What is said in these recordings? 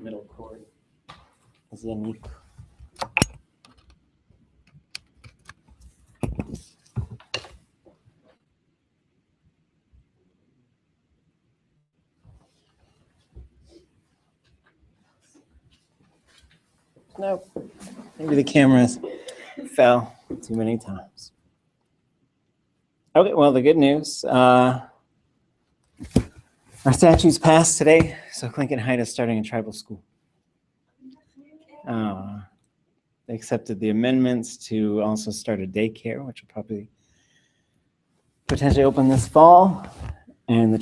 middle chord is unique. Nope. Maybe the cameras fell too many times. Okay, well, the good news. Our statues passed today, so Tlingit High is starting a tribal school. They accepted the amendments to also start a daycare, which will probably potentially open this fall. And the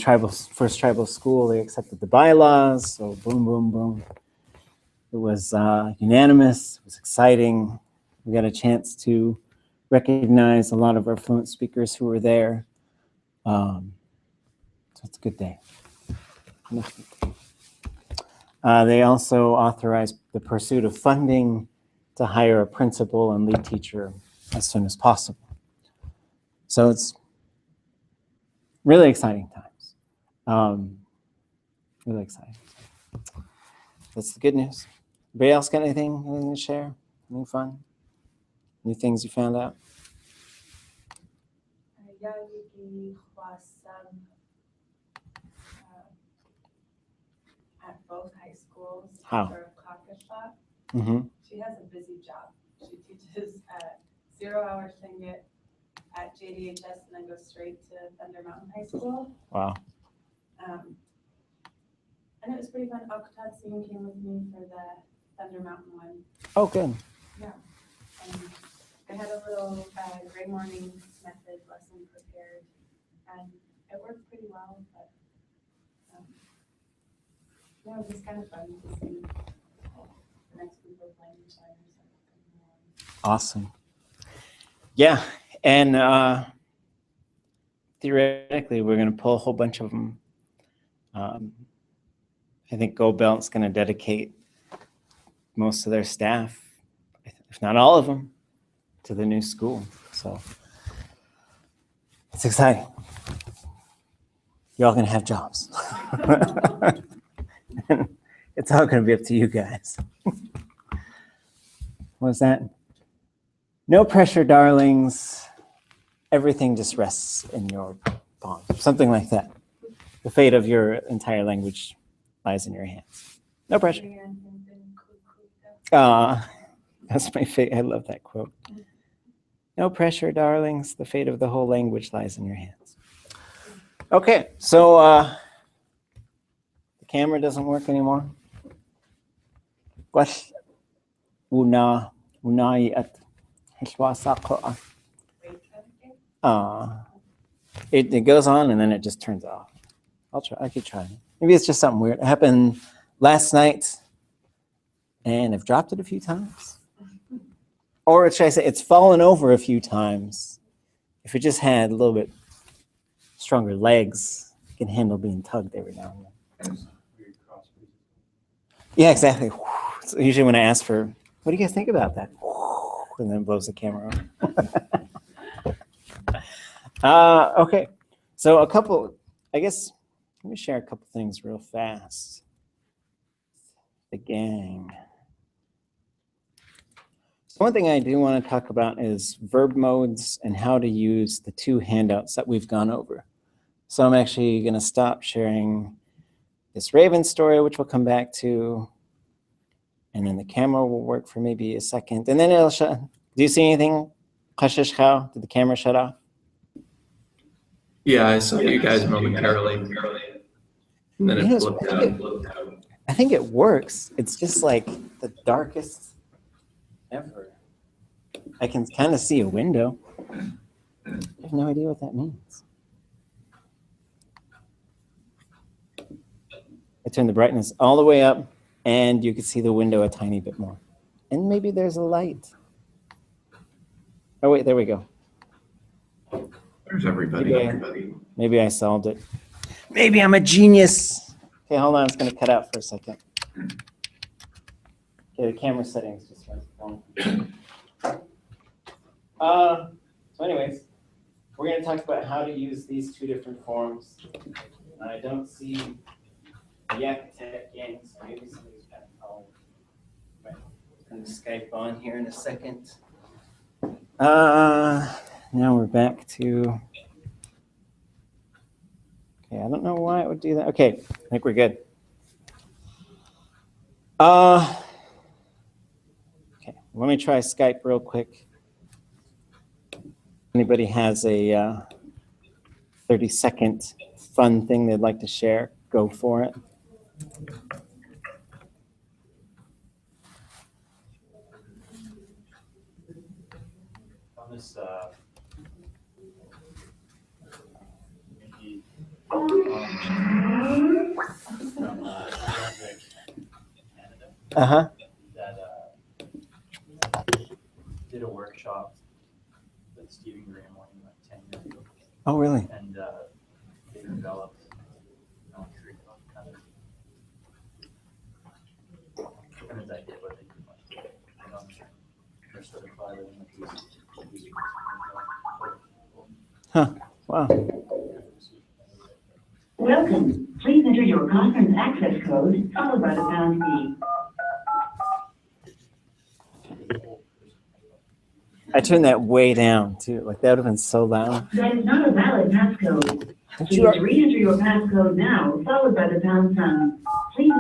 first tribal school, they accepted the bylaws, so boom, boom, boom. It was unanimous, it was exciting. We got a chance to recognize a lot of our fluent speakers who were there. So it's a good day. They also authorized the pursuit of funding to hire a principal and lead teacher as soon as possible. So it's really exciting times. Really exciting. That's the good news. Anybody else got anything to share? Anything fun? New things you found out? At both high schools. How? For Kanat'á. Mm-hmm. She has a busy job. She teaches 0-hour Tlingit at JDHS and then goes straight to Thunder Mountain High School. Wow. And it was pretty fun. Oktat Singh came with me for the Thunder Mountain one. Oh, good. Yeah. And I had a little gray morning method lesson prepared, and it worked pretty well, but yeah, it was kind of fun to see the next group of language learners. Awesome. Yeah, and theoretically, we're going to pull a whole bunch of them. I think Go Belt's going to dedicate most of their staff, if not all of them, to the new school. So it's exciting. You're all going to have jobs. It's all going to be up to you guys. What was that? No pressure, darlings. Everything just rests in your palm. Something like that. The fate of your entire language lies in your hands. No pressure. That's my favorite. I love that quote. No pressure, darlings. The fate of the whole language lies in your hands. Okay, so the camera doesn't work anymore. It goes on and then it just turns off. I could try. Maybe it's just something weird. It happened last night and I've dropped it a few times. Or should I say it's fallen over a few times. If it just had a little bit stronger legs, it can handle being tugged every now and then. Yeah, exactly. So usually when I ask for, what do you guys think about that? And then it blows the camera on. Okay, so I guess, let me share a couple things real fast. The gang. So one thing I do want to talk about is verb modes and how to use the two handouts that we've gone over. So I'm actually going to stop sharing this Raven story, which we'll come back to. And then the camera will work for maybe a second. And then it'll shut. Do you see anything? Did the camera shut off? Yeah, I saw you guys momentarily. And then it flipped out. I think it works. It's just like the darkest ever. I can kind of see a window. I have no idea what that means. I turned the brightness all the way up, and you can see the window a tiny bit more. And maybe there's a light. Oh, wait, there we go. There's everybody. Maybe I solved it. Maybe I'm a genius. Okay, hold on. It's going to cut out for a second. Okay, the camera settings just went wrong. So anyways, we're going to talk about how to use these two different forms. I don't see the Yakutech gang, so maybe somebody's got Turn the Skype on here in a second. Now we're back to. Okay, I don't know why it would do that. Okay, I think we're good. Okay, let me try Skype real quick. Anybody has a 30-second fun thing they'd like to share, go for it. On this from Canada that did a workshop with Stephen Graham like 10 years ago. Oh, really? And they developed curriculum kind of idea what they do. They're sort of violating the Huh, wow. Welcome. Please enter your conference access code followed by the pound key. I turned that way down too. Like that would have been so loud. That is not a valid passcode. Please re-enter your passcode now, followed by the pound sign. Please.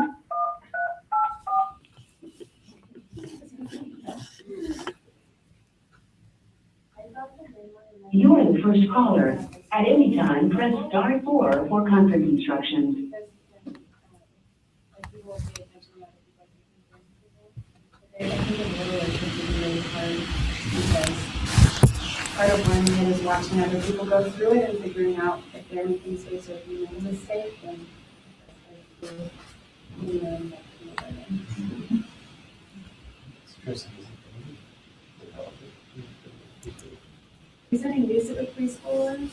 You are the first caller. At any time, press star 4 for conference instructions. Part of learning it is watching other people go through it and figuring out if they're making mistakes or if you made a mistake. And he's doing music with preschoolers,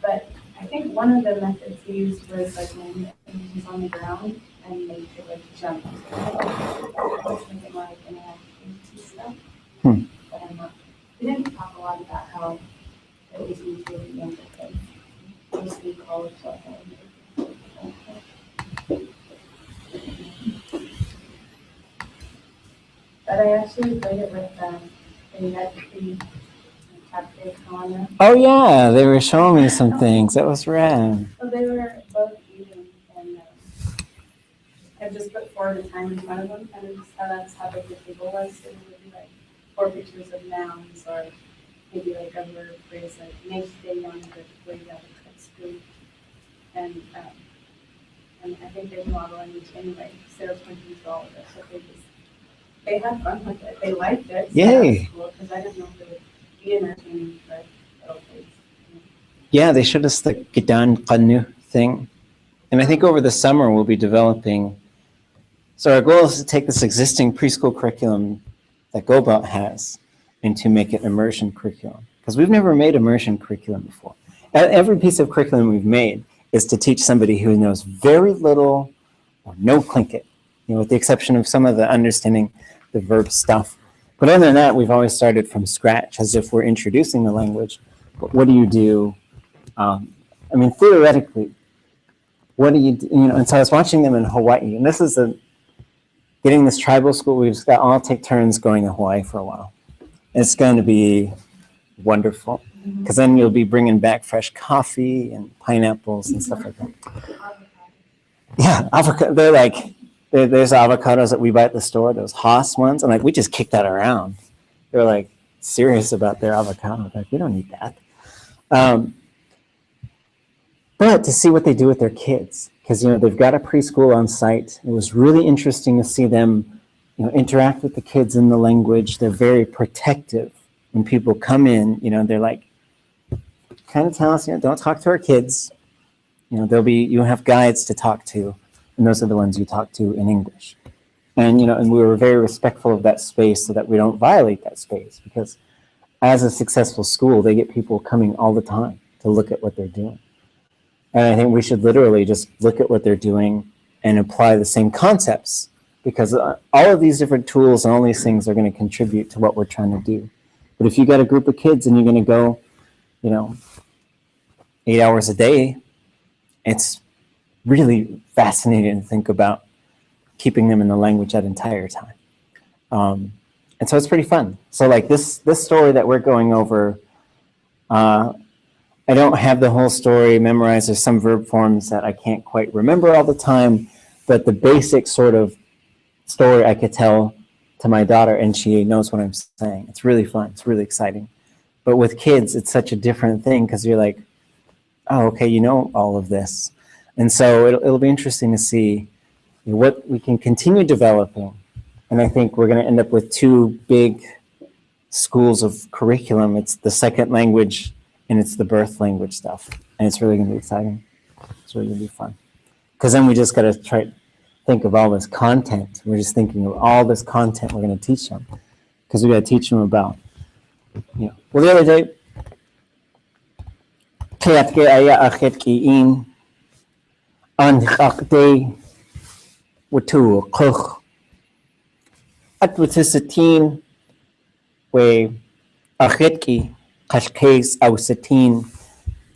but I think one of the methods he used was like when he's on the ground and they could like jump. Something like interactive stuff. But I'm not. We didn't talk a lot about how it was used with younger kids. Mostly college level. But I actually played it with the chapter Kanat'á. Oh yeah, they were showing me some things. That was rad. So they were both eating, and I just put 4 at a time in front of them, and just that's how big the table was. So it would be like 4 pictures of nouns, or maybe like a verb phrase like make the young good way out of cook's food. And I think they model language anyway, so they're pointing to all of it. So they had fun with it. They liked it. So Yay! Because I didn't know if it would be entertaining for little kids. Yeah, they showed us the Kanat'á thing. And I think over the summer we'll be developing. So our goal is to take this existing preschool curriculum that GoBot has and to make it immersion curriculum. Because we've never made immersion curriculum before. Every piece of curriculum we've made is to teach somebody who knows very little or no Tlingit, with the exception of some of the understanding the verb stuff. But other than that, we've always started from scratch as if we're introducing the language. But what do you do? Theoretically, what do you do? And so I was watching them in Hawaii, and this is getting this tribal school. We've just got all take turns going to Hawaii for a while. It's going to be wonderful because then you'll be bringing back fresh coffee and pineapples and stuff like that. Yeah, avocado. They're like, there's avocados that we buy at the store, those Haas ones. And like, we just kick that around. They're like serious about their avocado. Like, we don't need that. But to see what they do with their kids, because they've got a preschool on site. It was really interesting to see them, interact with the kids in the language. They're very protective when people come in. They're like, kind of tell us, don't talk to our kids. You have guides to talk to, and those are the ones you talk to in English. And and we were very respectful of that space so that we don't violate that space, because as a successful school, they get people coming all the time to look at what they're doing. And I think we should literally just look at what they're doing and apply the same concepts, because all of these different tools and all these things are going to contribute to what we're trying to do. But if you got a group of kids and you're going to go, 8 hours a day, it's really fascinating to think about keeping them in the language that entire time. And so it's pretty fun. So like this story that we're going over, I don't have the whole story memorized. There's some verb forms that I can't quite remember all the time, but the basic sort of story I could tell to my daughter and she knows what I'm saying. It's really fun. It's really exciting. But with kids, it's such a different thing because you're like, oh, okay, you know all of this. And so it'll be interesting to see what we can continue developing. And I think we're going to end up with two big schools of curriculum. It's the second language and it's the birth language stuff. And it's really going to be exciting. It's really going to be fun. Because then we just got to try to think of all this content. We're just thinking of all this content we're going to teach them. Because we got to teach them about, well, the other day, Atwitisatin we Achitki Kashkes Ausatin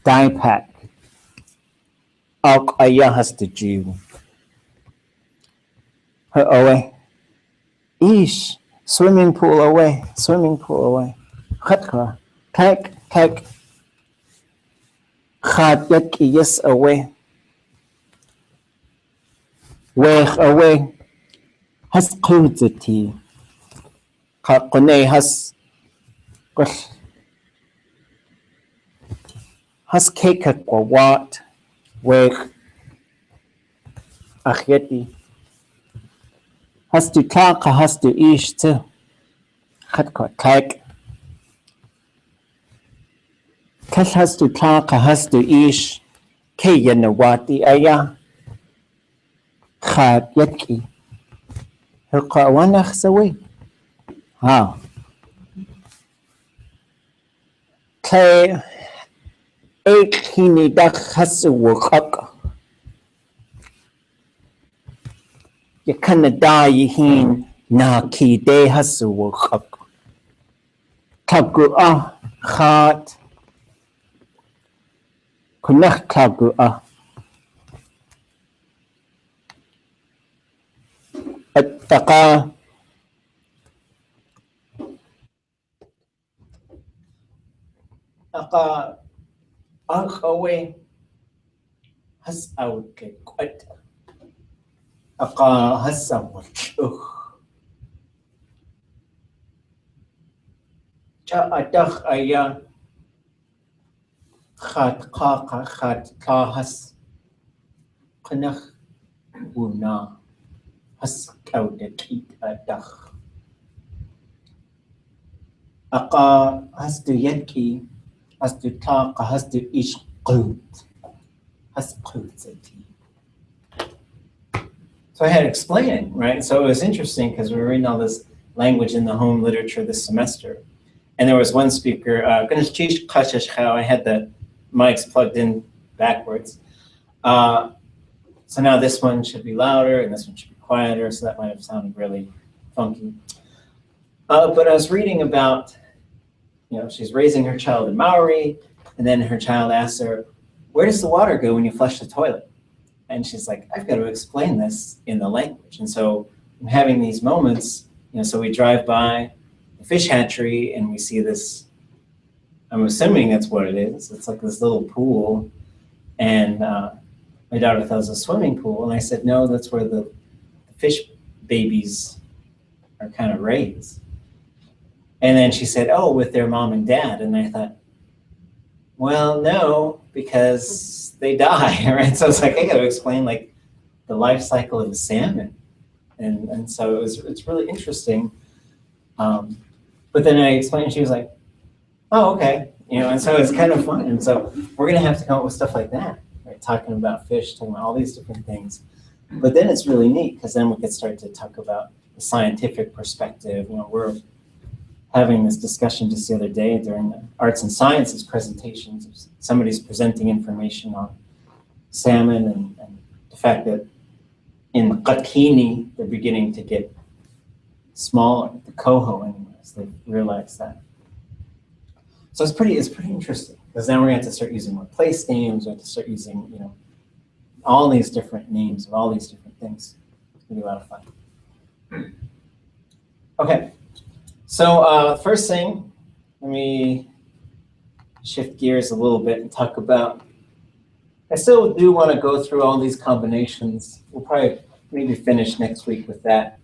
Daipak Alk Ayahas the Jew. Her away. Ish swimming pool away. Hatka Kak Khat Yaki yes away. Wake away. Has Kudzati Kakone has cake or what? Wake Acheti has to talk, has to ish too. Hatka cake. Kash has to talk, has to ish. Kayanawati aya. Khat yaki. Wanach sawi. How? Kay Ekini dak hasu wakak. Ya Kanat'á yihin na ki de hasu wakak. Kanat'á khat. Kunach Kanat'á. Attaka Aka Akawe has out quite Aka has much Cha Adach Aya Khat Kaka Khat Kahas Kanach Una has out the kit Adach Aka has to Yaki has to talk, has to ish qut. Has qutzati. So I had to explain it, right? So it was interesting because we were reading all this language in the home literature this semester. And there was one speaker, I had the mics plugged in backwards. So now this one should be louder and this one should be quieter, so that might have sounded really funky. But I was reading about, she's raising her child in Maori, and then her child asks her, where does the water go when you flush the toilet? And she's like, I've got to explain this in the language. And so I'm having these moments, so we drive by the fish hatchery and we see this, I'm assuming that's what it is. It's like this little pool. And my daughter thought it was a swimming pool. And I said, no, that's where the fish babies are kind of raised. And then she said, oh, with their mom and dad. And I thought, well, no, because they die, right? So it's like, I got to explain like the life cycle of a salmon. And so it's really interesting. But then I explained, she was like, oh, okay. And so it's kind of fun. And so we're going to have to come up with stuff like that, right? Talking about fish, talking about all these different things. But then it's really neat because then we could start to talk about the scientific perspective. We're having this discussion just the other day during the arts and sciences presentations. Somebody's presenting information on salmon and the fact that in Qatkini, they're beginning to get smaller, the coho anyways, they've realized that. So it's pretty interesting because now we're going to have to start using more place names, we have to start using, all these different names of all these different things. It's going to be a lot of fun. Okay, so first thing, let me shift gears a little bit and talk about, I still do want to go through all these combinations. We'll probably maybe finish next week with that.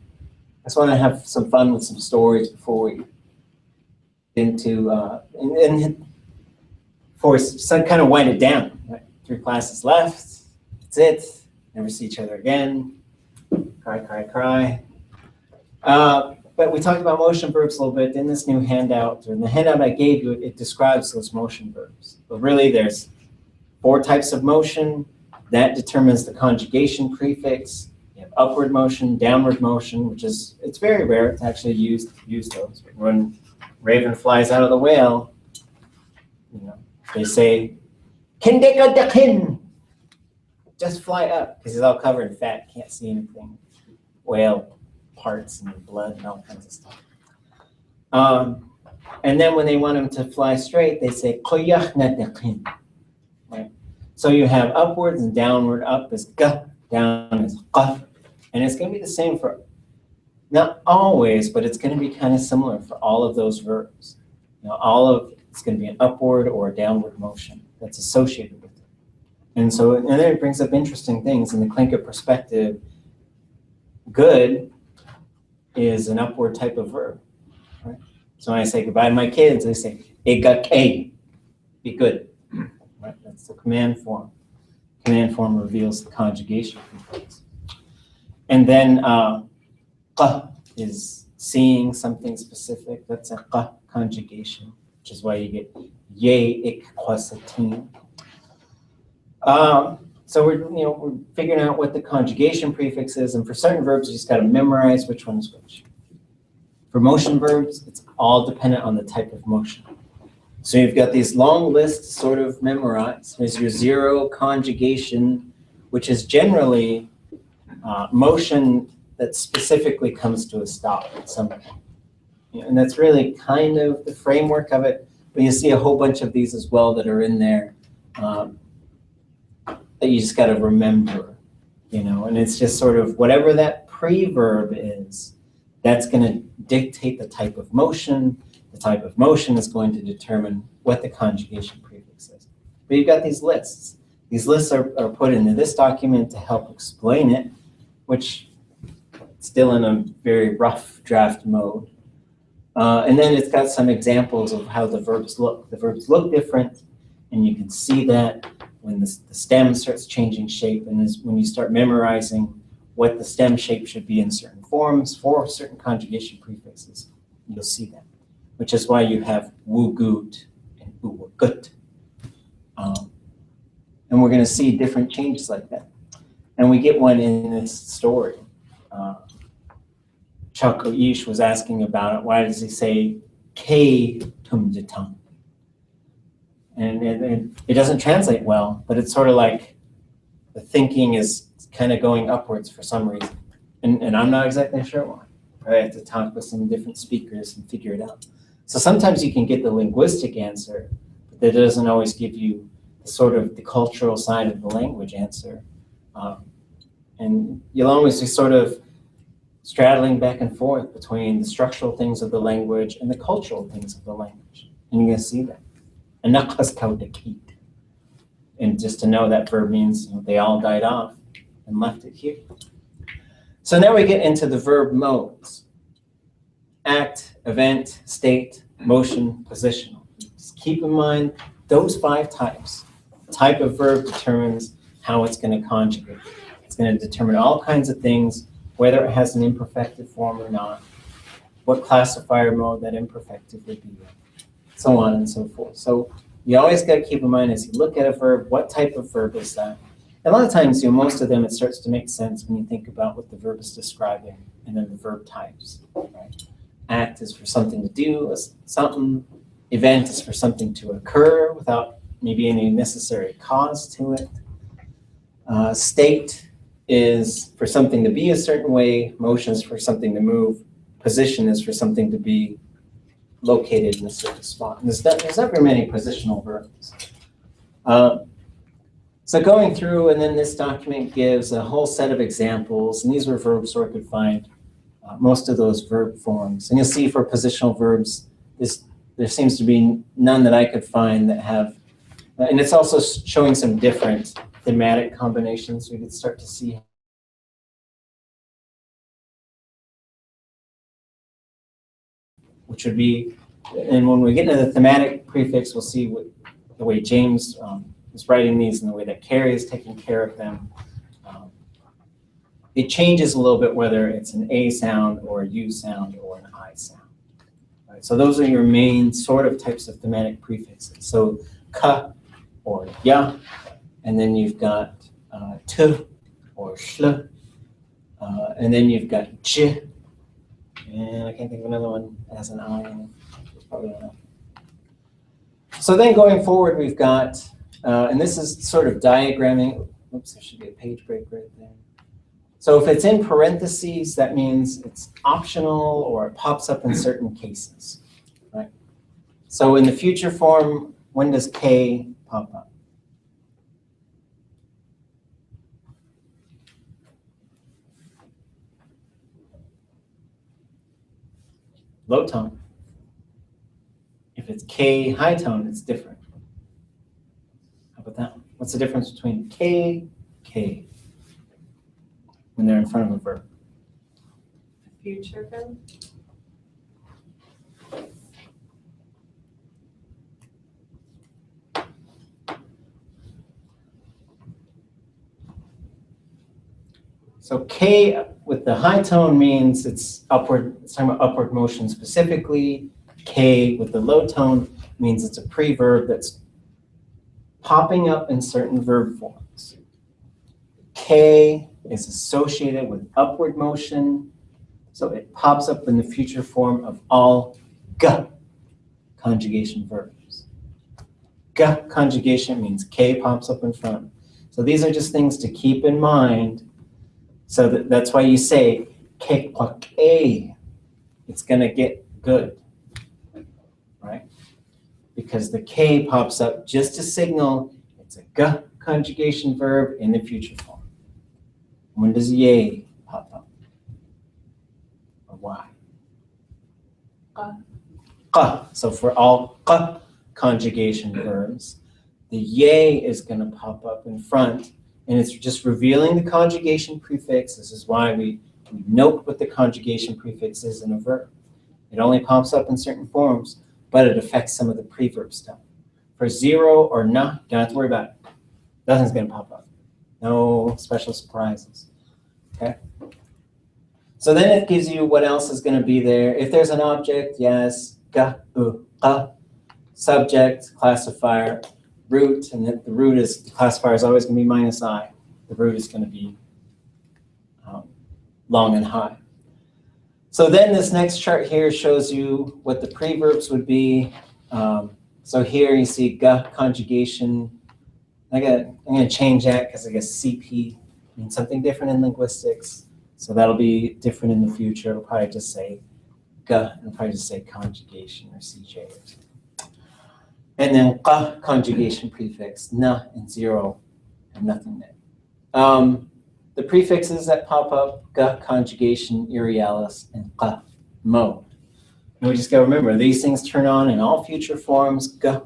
I just want to have some fun with some stories before we get into, and before we kind of wind it down. Right? 3 classes left, that's it, never see each other again, cry, cry, cry. But we talked about motion verbs a little bit in this new handout. In the handout I gave you, it describes those motion verbs. But really there's 4 types of motion. That determines the conjugation prefix. You have upward motion, downward motion, which is, it's very rare to actually use those. When raven flies out of the whale, you know, they say, "Kindeka dakin," just fly up, because he's all covered in fat, can't see anything. Whale parts and blood and all kinds of stuff. And then when they want him to fly straight, they say, "Koyach nadakin." Right? So you have upwards and downward. Up is ga, down is qa. And it's going to be the same for, not always, but it's going to be kind of similar for all of those verbs. You know, it's going to be an upward or a downward motion that's associated with it. And so, and then it brings up interesting things in the Tlingit perspective. Good is an upward type of verb. Right? So when I say goodbye to my kids, I say, "Egake," be good. Right? That's the command form. Command form reveals the conjugation prefix. And then qa is seeing something specific. That's a qa conjugation, which is why you get Yéil ik kwasatin. So we're figuring out what the conjugation prefix is, and for certain verbs you just got to memorize which one is which. For motion verbs, it's all dependent on the type of motion. So you've got these long lists sort of memorized. There's your 0 conjugation, which is generally motion that specifically comes to a stop at some point. And that's really kind of the framework of it, but you see a whole bunch of these as well that are in there that you just got to remember, and it's just sort of whatever that preverb is, that's going to dictate the type of motion. The type of motion is going to determine what the conjugation prefix is. But you've got these lists. These lists are put into this document to help explain it, which it's still in a very rough draft mode. And then it's got some examples of how the verbs look. The verbs look different, and you can see that when the stem starts changing shape, and when you start memorizing what the stem shape should be in certain forms for certain conjugation prefixes, you'll see that, which is why you have wugut and uwagut. And we're going to see different changes like that. And we get one in this story. Chakoish was asking about it. Why does he say K tumditam? And it doesn't translate well, but it's sort of like the thinking is kind of going upwards for some reason. And I'm not exactly sure why. I have to talk with some different speakers and figure it out. So sometimes you can get the linguistic answer, but that doesn't always give you sort of the cultural side of the language answer. And you'll always be sort of straddling back and forth between the structural things of the language and the cultural things of the language. And you're going to see that. And just to know that verb means they all died off and left it here. So now we get into the verb modes. Act, event, state, motion, positional. Just keep in mind those 5 types. The type of verb determines how it's going to conjugate. It's going to determine all kinds of things, whether it has an imperfective form or not, what classifier mode that imperfective would be in, so on and so forth. So you always got to keep in mind as you look at a verb, what type of verb is that? And a lot of times, most of them, it starts to make sense when you think about what the verb is describing and then the verb types. Right? Act is for something to do, something. Event is for something to occur without maybe any necessary cause to it. State is for something to be a certain way. Motion is for something to move. Position is for something to be located in a certain spot. And there's not very many positional verbs. So going through, and then this document gives a whole set of examples, and these were verbs where I could find most of those verb forms. And you'll see for positional verbs, there seems to be none that I could find that have, and it's also showing some different thematic combinations. We could start to see which would be, and when we get into the thematic prefix, we'll see the way James is writing these and the way that Carrie is taking care of them. It changes a little bit whether it's an A sound or a U sound or an I sound. Right? So those are your main sort of types of thematic prefixes. So ka or ya, and then you've got t or shl, and then you've got j, and I can't think of another one that has an I in it. Probably enough. So then going forward, we've got, and this is sort of diagramming. Oops, there should be a page break right there. So if it's in parentheses, that means it's optional or it pops up in certain cases, right? So in the future form, when does K pop up? Low tone. If it's K high tone, it's different. How about that one? What's the difference between K, K when they're in front of a verb? Future verb. So K with the high tone means it's upward, it's talking about upward motion specifically. K with the low tone means it's a preverb that's popping up in certain verb forms. K is associated with upward motion, so it pops up in the future form of all G conjugation verbs. G conjugation means K pops up in front. So these are just things to keep in mind. So that's why you say K, it's going to get good, right? Because the K pops up just to signal it's a G conjugation verb in the future form. When does Yéil pop up? Or why? Qa. So for all qa conjugation verbs, the Yéil is going to pop up in front, and it's just revealing the conjugation prefix. This is why we note what the conjugation prefix is in a verb. It only pops up in certain forms, but it affects some of the preverb stuff. For zero or na, you don't have to worry about it. Nothing's going to pop up. No special surprises. Okay? So then it gives you what else is going to be there. If there's an object, yes, ga, u, qa, subject, classifier, root, and the root is, the classifier is always going to be minus I. The root is going to be long and high. So then this next chart here shows you what the preverbs would be. So here you see ga conjugation. I'm going to change that because I guess CP means something different in linguistics. So that'll be different in the future. It'll probably just say ga, and probably just say conjugation or CJ or something. And then qa conjugation prefix, na and zero, and nothing there. The prefixes that pop up, ga conjugation, irialis, and qa mode. And we just got to remember, these things turn on in all future forms, ga,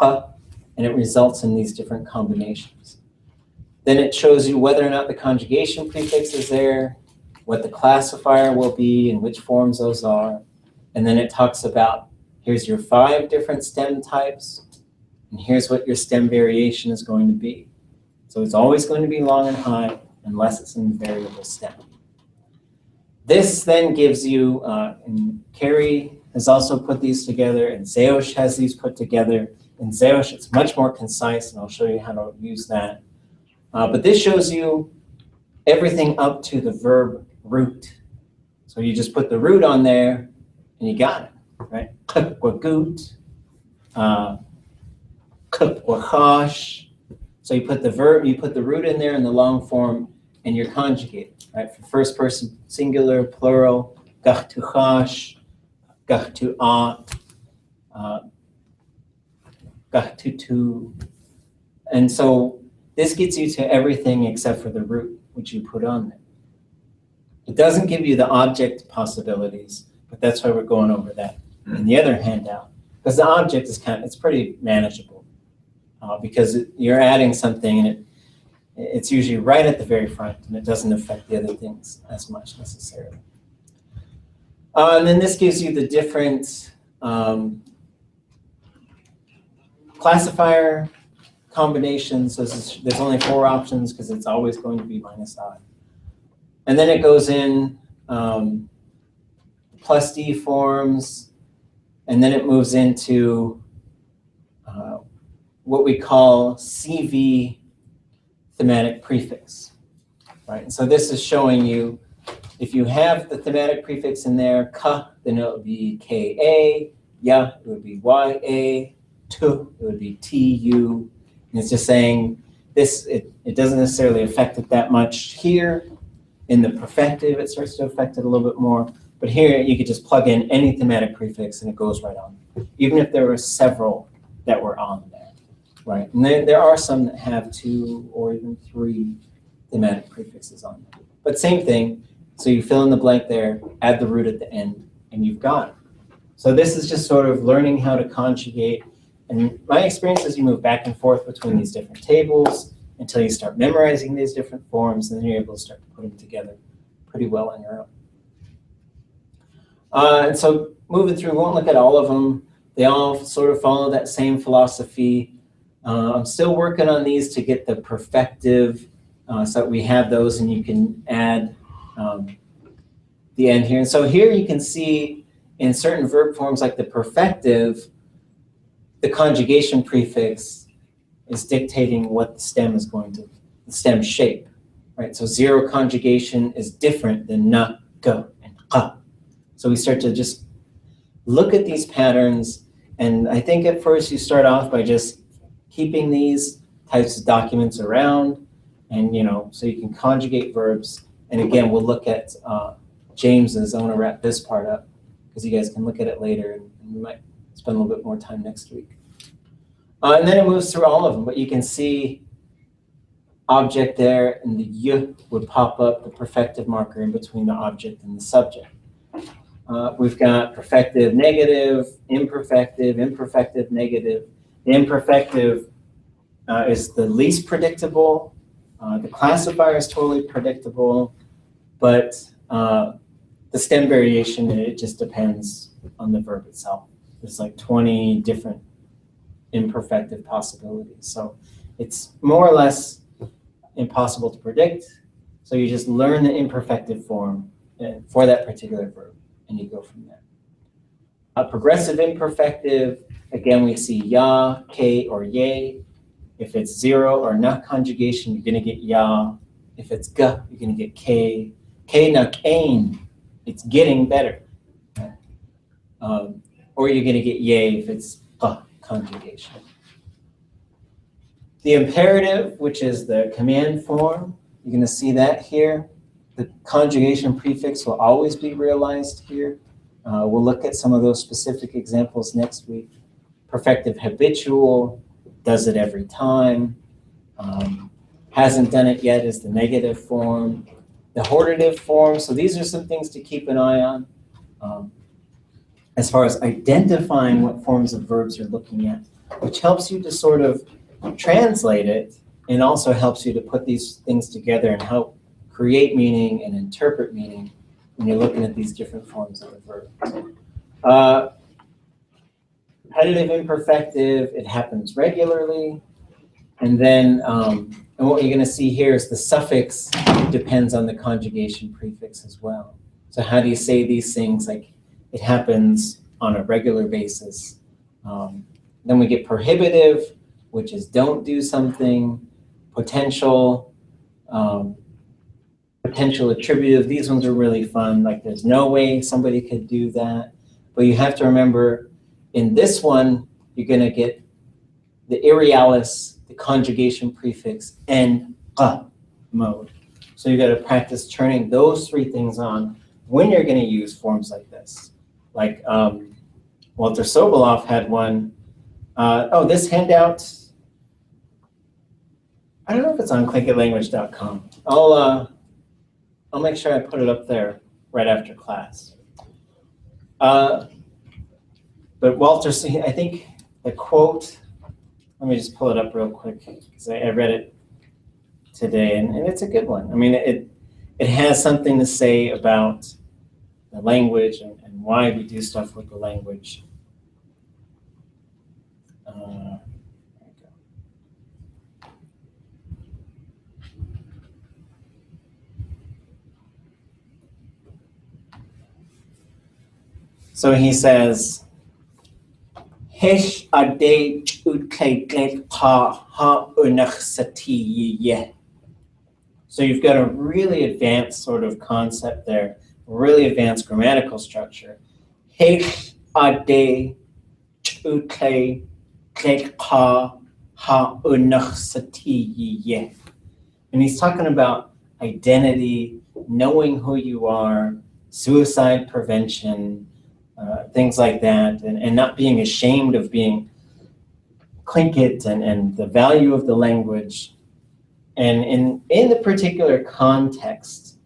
qa, and it results in these different combinations. Then it shows you whether or not the conjugation prefix is there, what the classifier will be, and which forms those are. And then it talks about, here's your 5 different stem types, and here's what your stem variation is going to be. So it's always going to be long and high, unless it's in the variable stem. This then gives you, and Carrie has also put these together, and Zeosh has these put together. In Zeosh, it's much more concise, and I'll show you how to use that. But this shows you everything up to the verb root. So you just put the root on there, and you got it, right? Kwagut, kwachash. So you put the verb, you put the root in there in the long form, and you're conjugated, right? For first person singular, plural, gachtuchash, gachtuat, gachtutu. And so this gets you to everything except for the root, which you put on there. It doesn't give you the object possibilities, but that's why we're going over that in the other handout. Because the object is it's pretty manageable because you're adding something and it's usually right at the very front and it doesn't affect the other things as much necessarily. And then this gives you the different classifier combinations. So there's only 4 options because it's always going to be -I. And then it goes in plus D forms, and then it moves into what we call CV thematic prefix, right? And so this is showing you if you have the thematic prefix in there, ka, then it would be KA, ya, it would be YA, tu, it would be TU. And it's just saying this, it doesn't necessarily affect it that much here. In the perfective, it starts to affect it a little bit more. But here, you could just plug in any thematic prefix and it goes right on, even if there were several that were on there, right? And there are some that have 2 or even 3 thematic prefixes on them. But same thing, so you fill in the blank there, add the root at the end, and you've got it. So this is just sort of learning how to conjugate. And my experience is you move back and forth between these different tables until you start memorizing these different forms, and then you're able to start to put them together pretty well on your own. And so moving through, we won't look at all of them. They all sort of follow that same philosophy. I'm still working on these to get the perfective, so that we have those and you can add the end here. And so here you can see in certain verb forms like the perfective, the conjugation prefix is dictating what the stem is going to, the stem shape, right? So 0 conjugation is different than na, ga, and qa. So we start to just look at these patterns, and I think at first you start off by just keeping these types of documents around, and so you can conjugate verbs. And again, we'll look at James's. I want to wrap this part up because you guys can look at it later, and we might spend a little bit more time next week. And then it moves through all of them, but you can see object there, and the y would pop up, the perfective marker in between the object and the subject. We've got perfective negative, imperfective negative. The imperfective is the least predictable. The classifier is totally predictable, but the stem variation, it just depends on the verb itself. There's like 20 different imperfective possibilities. So it's more or less impossible to predict. So you just learn the imperfective form for that particular verb, and you go from there. Progressive imperfective, again, we see ya, k, or yay. If it's 0 or na conjugation, you're going to get ya. If it's ga, you're going to get k. K na kain, it's getting better. Or you're going to get yay if it's pa conjugation. The imperative, which is the command form, you're going to see that here. The conjugation prefix will always be realized here. We'll look at some of those specific examples next week. Perfective habitual, does it every time. Hasn't done it yet is the negative form. The hortative form, so these are some things to keep an eye on as far as identifying what forms of verbs you're looking at, which helps you to sort of translate it and also helps you to put these things together and help create meaning and interpret meaning when you're looking at these different forms of the verb. Repetitive imperfective, it happens regularly. And then and what you're going to see here is the suffix depends on the conjugation prefix as well. So how do you say these things? Like it happens on a regular basis. Then we get prohibitive, which is don't do something. Potential, potential attributive. These ones are really fun. Like there's no way somebody could do that. But you have to remember in this one, you're going to get the irrealis, the conjugation prefix, and mode. So you got to practice turning those 3 things on when you're going to use forms like this. Like Walter Soboleff had one. This handout, I don't know if it's on TlingitLanguage.com. I'll make sure I put it up there right after class. But Walter, I think the quote, let me just pull it up real quick because I read it today, and it's a good one. I mean, it has something to say about the language and why we do stuff with the language. There we go. So he says, Hish ade utleit ha ha unachsati. So you've got a really advanced sort of concept there, really advanced grammatical structure. Hish ade utleit ha ha unachsati. And he's talking about identity, knowing who you are, suicide prevention, things like that, and not being ashamed of being Tlingit and the value of the language. And in the particular context,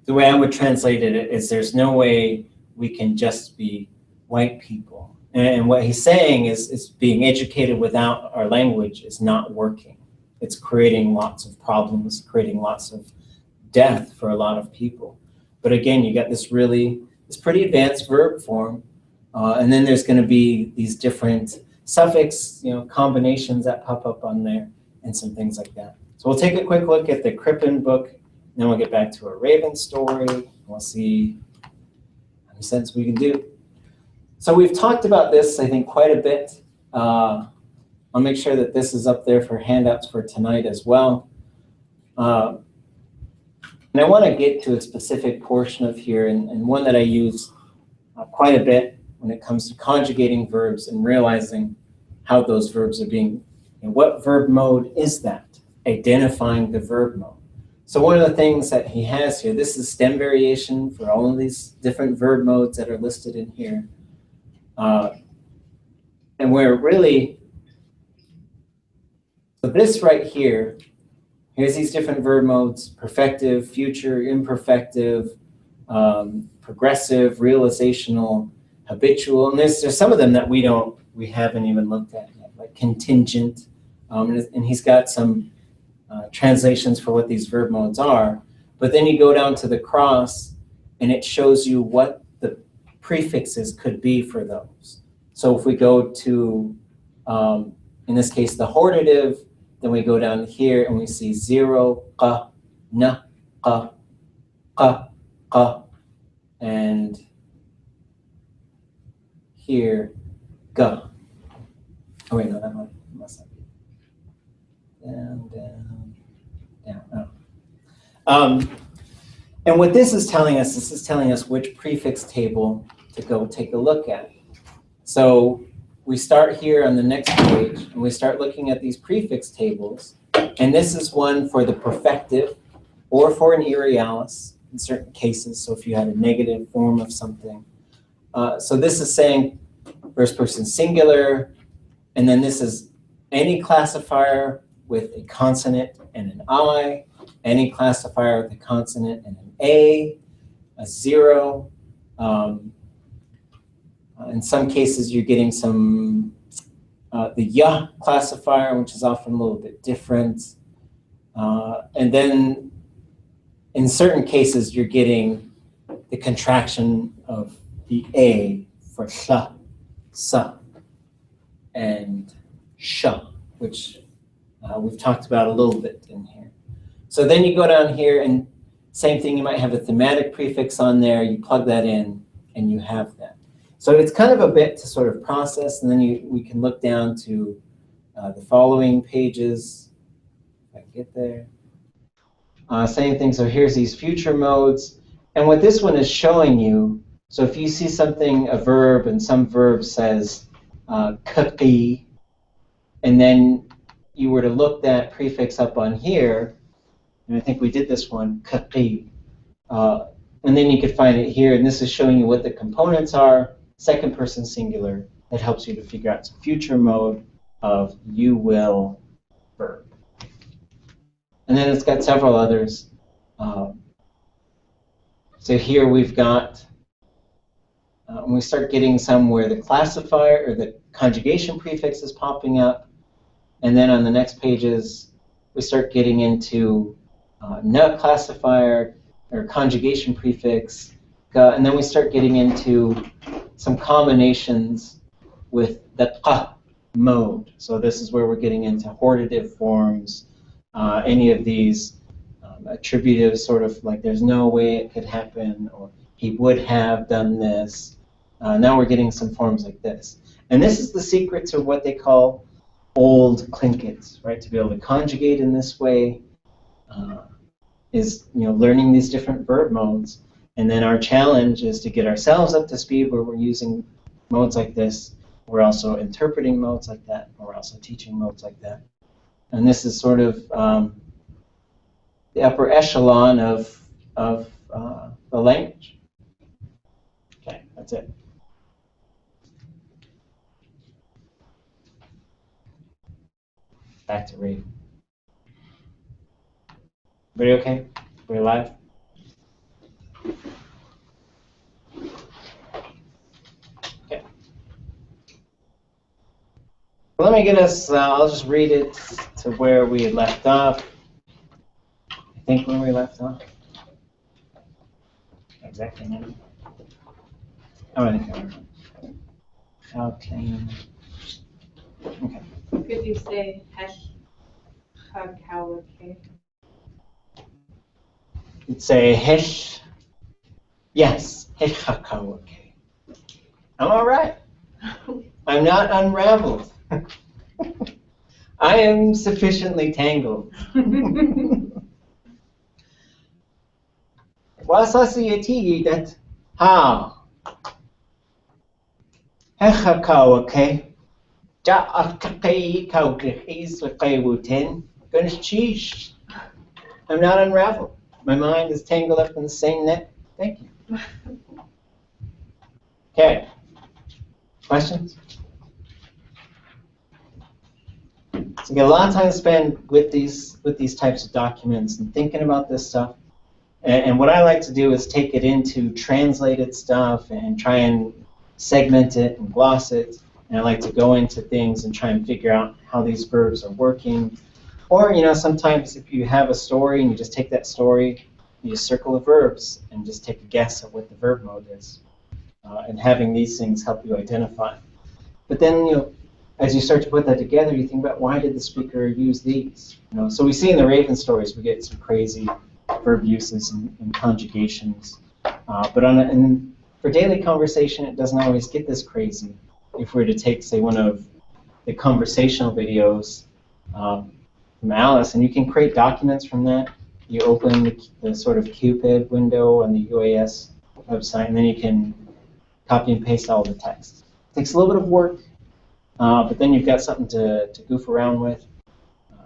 the way I would translate it is there's no way we can just be white people. And what he's saying is being educated without our language is not working. It's creating lots of problems, creating lots of death for a lot of people. But again, you got this pretty advanced verb form, and then there's going to be these different suffix, combinations that pop up on there, and some things like that. So we'll take a quick look at the Crippen book, and then we'll get back to a Raven story, and we'll see how many sentences we can do. So we've talked about this, I think, quite a bit. I'll make sure that this is up there for handouts for tonight as well. And I want to get to a specific portion of here, and one that I use quite a bit when it comes to conjugating verbs and realizing how those verbs are being, and what verb mode is that? Identifying the verb mode. So one of the things that he has here, this is stem variation for all of these different verb modes that are listed in here. And where really, so this right here, here's these different verb modes: perfective, future, imperfective, progressive, realizational, habitual. And there's some of them that we haven't even looked at yet, like contingent. And he's got some translations for what these verb modes are. But then you go down to the cross, and it shows you what the prefixes could be for those. So if we go to, in this case, the hortative, then we go down here and we see 0, qa, na, qa, qa, and here, ga. Oh wait, no, that must not be. Down, down, down. Oh. And what this is telling us, which prefix table to go take a look at. So we start here on the next page, and we start looking at these prefix tables. And this is one for the perfective or for an irrealis in certain cases. So if you had a negative form of something. So this is saying first person singular. And then this is any classifier with a consonant and an I, any classifier with a consonant and an a 0. In some cases, you're getting some, the ya classifier, which is often a little bit different. And then in certain cases, you're getting the contraction of the a for sha, sa, and sha, which we've talked about a little bit in here. So then you go down here, and same thing, you might have a thematic prefix on there, you plug that in, and you have that. So it's kind of a bit to sort of process, and then we can look down to the following pages. If I can get there. Same thing, so here's these future modes. And what this one is showing you, so if you see something, a verb, and some verb says kaqi, and then you were to look that prefix up on here, and I think we did this one, kaqi, and then you could find it here, and this is showing you what the components are. Second person singular, that helps you to figure out some future mode of you will verb. And then it's got several others. So here we've got, when we start getting some where the classifier or the conjugation prefix is popping up, and then on the next pages we start getting into ne classifier or conjugation prefix, and then we start getting into some combinations with the qa mode. So this is where we're getting into hortative forms, any of these attributive, sort of like there's no way it could happen, or he would have done this. Now we're getting some forms like this. And this is the secret to what they call old Tlingit, right? To be able to conjugate in this way is, learning these different verb modes. And then our challenge is to get ourselves up to speed where we're using modes like this. We're also interpreting modes like that. We're also teaching modes like that. And this is sort of the upper echelon of the language. Okay, that's it. Back to read. Everybody okay? Everybody alive? Okay. Well, let me get us, I'll just read it to where we had left off. I think when we left off. Exactly. Oh, I think I remember. How clean. Okay. Could you say hesh hakawake? You'd say hesh. Yes, hesh hakawake. I'm all right. I'm not unraveled. I am sufficiently tangled. Wasasiyati that how? Hechakawake. I'm not unraveled. My mind is tangled up in the same net. Thank you. Okay. Questions? So you get a lot of time to spend with these types of documents and thinking about this stuff. And what I like to do is take it into translated stuff and try and segment it and gloss it. And I like to go into things and try and figure out how these verbs are working. Or, sometimes if you have a story and you just take that story, you just circle the verbs and just take a guess at what the verb mode is. And having these things help you identify. But then, as you start to put that together, you think about why did the speaker use these? So we see in the Raven stories, we get some crazy verb uses and conjugations. But for daily conversation, it doesn't always get this crazy. If we were to take, say, one of the conversational videos from Alice, and you can create documents from that. You open the sort of Cupid window on the UAS website, and then you can copy and paste all the text. It takes a little bit of work, but then you've got something to goof around with.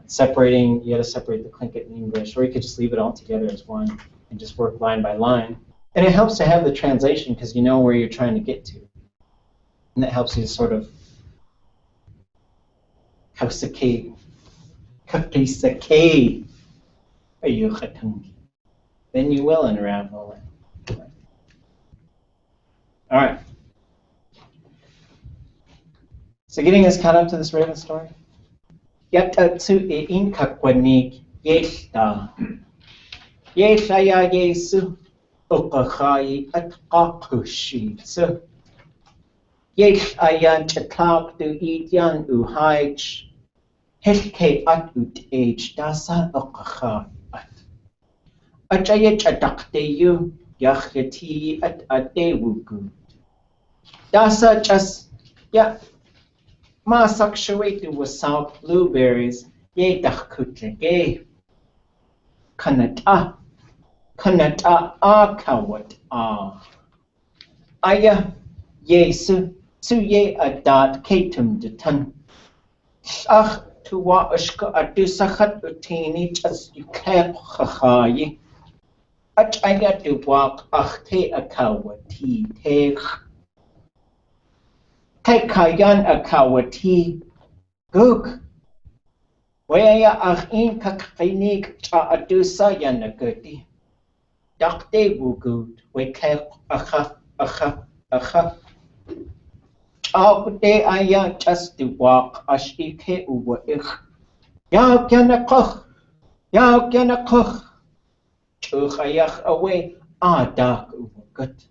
Separating, you got to separate the Tlingit and English, or you could just leave it all together as one and just work line by line. And it helps to have the translation because you know where you're trying to get to. And that helps you to sort of then you will unravel it. All right. So getting us caught up to this Raven story. Yatatsu e inkakwanik yeshta. Yeshaya Yesu ukachai at akushi. So Yesh ayan chatak du idyan uhaich. Heshke at ut age dasa ukachai at. Achayet adakteyu yacheti at adewugu. Dasa just ya. Masakshawaitu was south blueberries, ye dakutlege. Kanat'á, Kanat'á kawat Aya, ye su ye adat ketum detan. Ach tuwa ushka adusachat utini chas yuklep chachayi. Ach aya duwak ach te akawati te. Kayan akawati guk. Waya ach in kakainik cha adusa yanagati. Dakde Wugut, Wake Aha. Chakde Aya just to walk Ashike Uwa Ich. Ya Ganakach. Ya Ganakach. Chayach away. Dak Uwa Gut.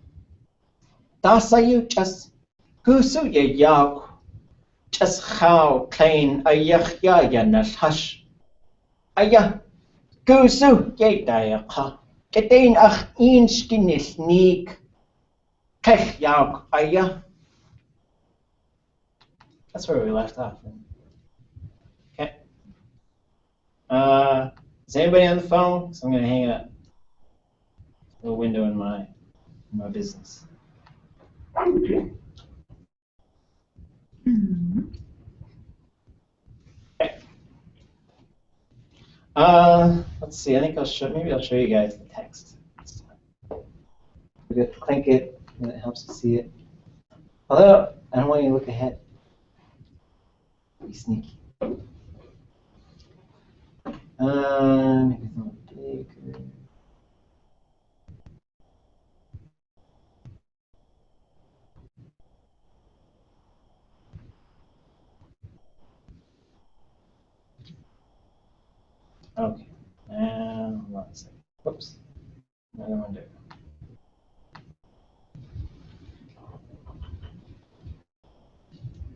Dasayu just Gusu Ye Yaw. Just how plain Ayach Yana Hush. Aya Gusu Ye Dayaka. Gedein ach instinis neek. Kech Yaw Aya. That's where we left off. Okay. Is anybody on the phone? So I'm going to hang up. A little window in my business. Okay. Let's see. I think I'll show you guys the text. We got Tlingit, and it helps you see it. Although I don't want you to look ahead. Be sneaky. Maybe it's a little bigger. Okay. Hold on a second. Whoops. Another window.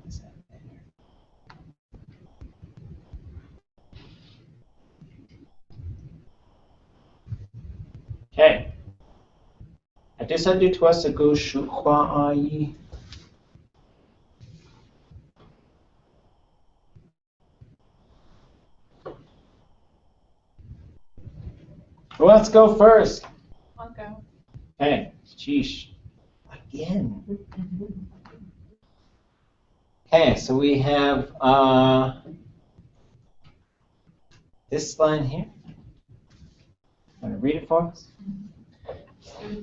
Is that there? Okay. Adisadu tuasagu shukwa ayi. Who wants to go first? I'll go. Okay, sheesh. Again. Okay, so we have this line here. Want to read it for us? Is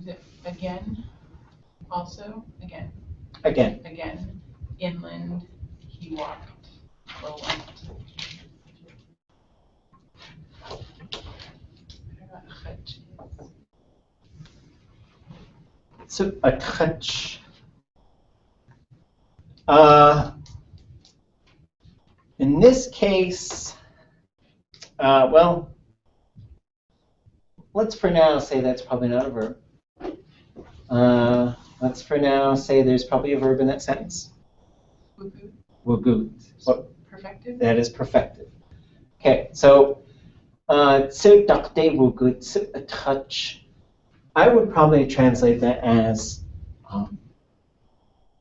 it again? Also, again. Again. Again. Inland, he walked or went. So a touch. In this case, well, let's for now say that's probably not a verb. Let's for now say there's probably a verb in that sentence. Wugut. Wugut. What? Perfective. That is perfective. Okay, so tsu dakde wugut, tsu a touch. I would probably translate that as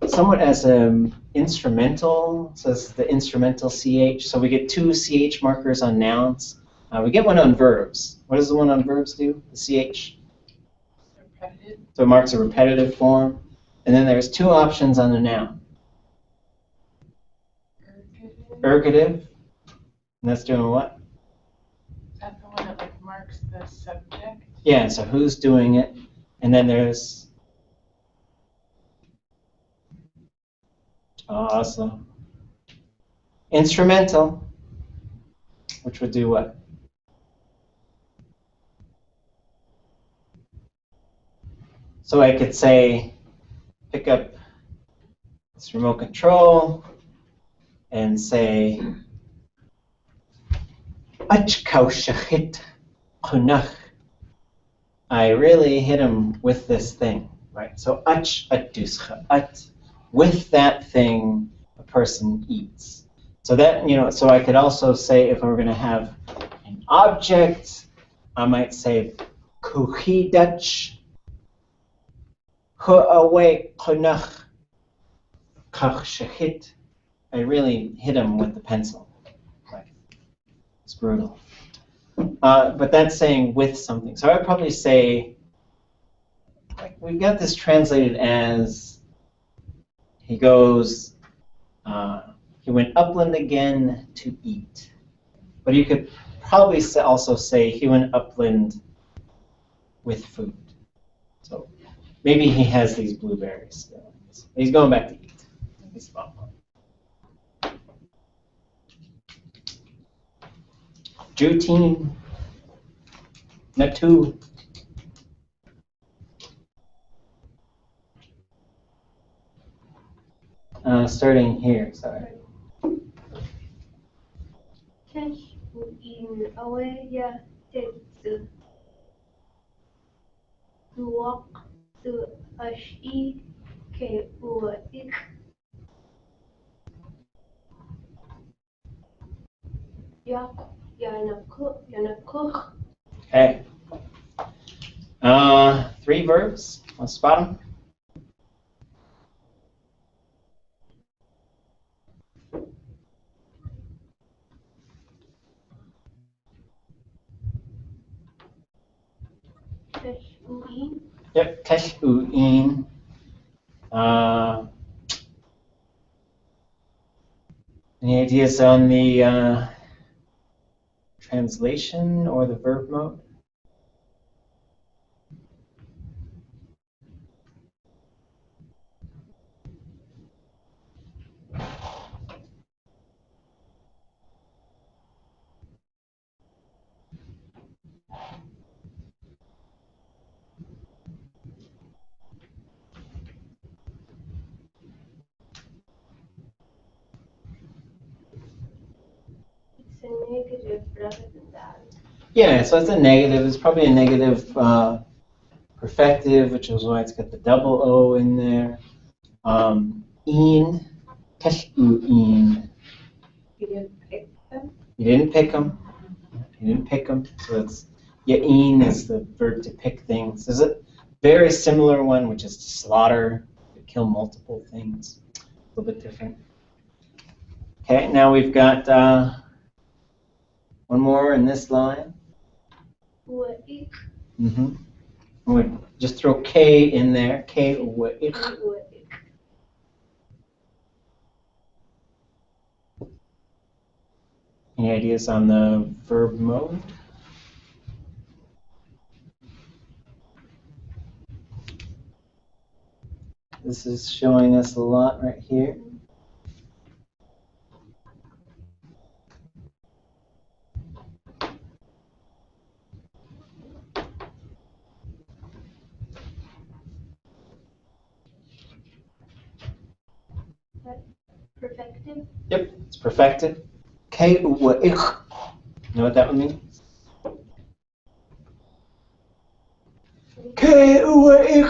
somewhat as an instrumental. So this is the instrumental CH. So we get two CH markers on nouns. We get one on verbs. What does the one on verbs do? The CH. Repetitive. So it marks a repetitive form. And then there's two options on the noun. Ergative. And that's doing what? Is that the one that like marks the subject? Yeah, so who's doing it? And then there's awesome. Instrumental, which would do what? So I could say, pick up this remote control and say, I really hit him with this thing, right? So with that thing a person eats. So that, so I could also say if I were going to have an object, I might say kuhidach huawei kunach kach shahit. I really hit him with the pencil. Right. It's brutal. But that's saying with something. So I'd probably say, like, we've got this translated as he goes, he went upland again to eat. But you could probably also say he went upland with food. So maybe he has these blueberries still. He's going back to eat. Jutin. Natu. Starting here, sorry. Tesh in awaya tetsu. Duwak su ashi ke uaik. Yak yanakuch. Okay. 3 verbs. Want to spot them? Tesh uin. Yep. Teshu'in. Any ideas on the translation or the verb mode? It's a negative rather than that. Yeah, so it's a negative. It's probably a negative perfective, which is why it's got the double O in there. In, teshu'in. You didn't pick them? You didn't pick them. You didn't pick them. So it's ya'in is the verb to pick things. There's a very similar one, which is to slaughter, to kill multiple things. A little bit different. Okay, now we've got one more in this line. Uaik. Mm-hmm. We just throw K in there. K, u'ik. Uaik. Any ideas on the verb mode? This is showing us a lot right here. Perfective. Yep, it's perfected. K, u'ik. You know what that would mean? K, u'ik.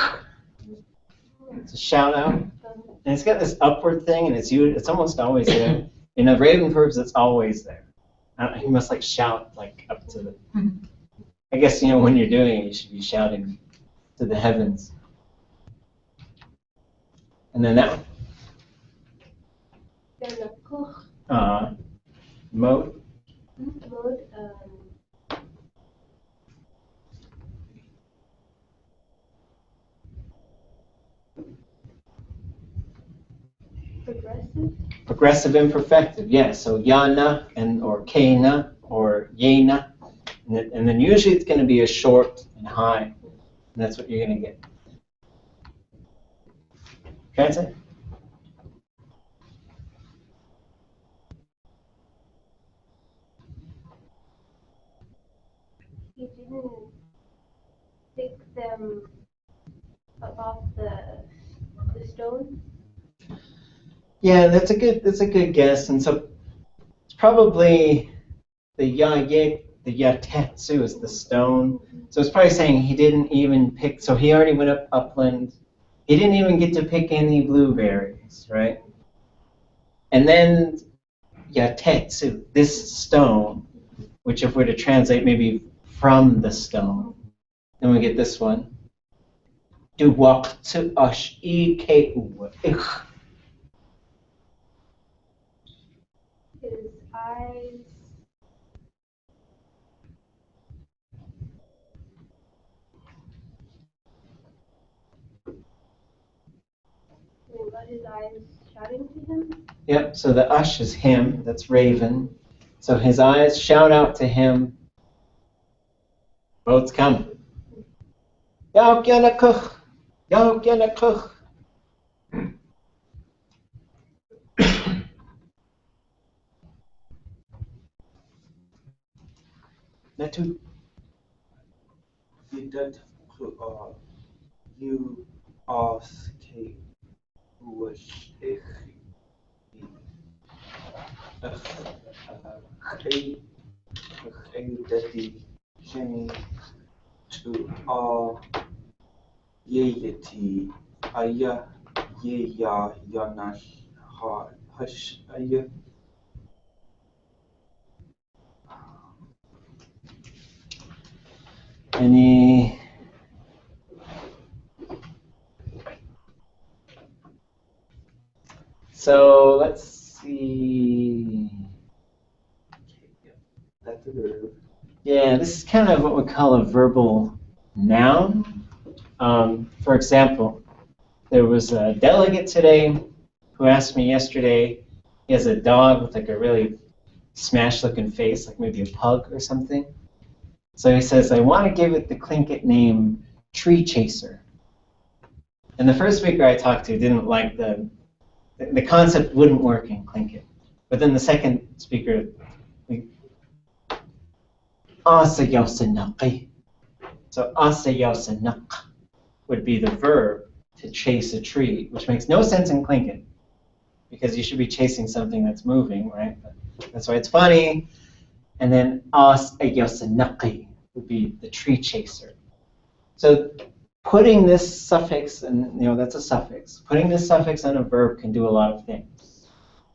It's a shout out. And it's got this upward thing, and it's almost always there. In the Raven verbs, it's always there. He must like shout like up to the. I guess when you're doing it, you should be shouting to the heavens. And then that Yanakuch. mode. Mode. Progressive. Progressive imperfective, yes. So yana or kena or yena, and then usually it's going to be a short and high, and that's what you're going to get. Translate. He didn't pick them up off the stone. Yeah, that's a good guess, and so it's probably the yatetsu is the stone. So it's probably saying he didn't even pick. So he already went up upland. He didn't even get to pick any blueberries, right? And then yatetsu, this stone, which if we're to translate maybe from the stone, then we get this one. Duwak to ash ikeu. His eyes. Got his eyes shouting to him. Yep, so the ush is him, that's Raven. So his eyes shout out to him. Boat's coming. Yauk yanakuch. Yauk yanakuch. Natu. Bidat you ask wish daddy change to yeti aya yeya yanash hush aya. Any? So let's see. That's a verb. Yeah, this is kind of what we call a verbal noun. For example, there was a delegate today who asked me yesterday. He has a dog with like a really smashed-looking face, like maybe a pug or something. So he says, I want to give it the Tlingit name Tree Chaser. And the first speaker I talked to didn't like the concept wouldn't work in Tlingit. But then the second speaker, Asayosanaki. So asayosanak would be the verb to chase a tree, which makes no sense in Tlingit because you should be chasing something that's moving, right? But that's why it's funny. And then asayosanaki would be the tree chaser. So putting this suffix, and that's a suffix, putting this suffix on a verb can do a lot of things.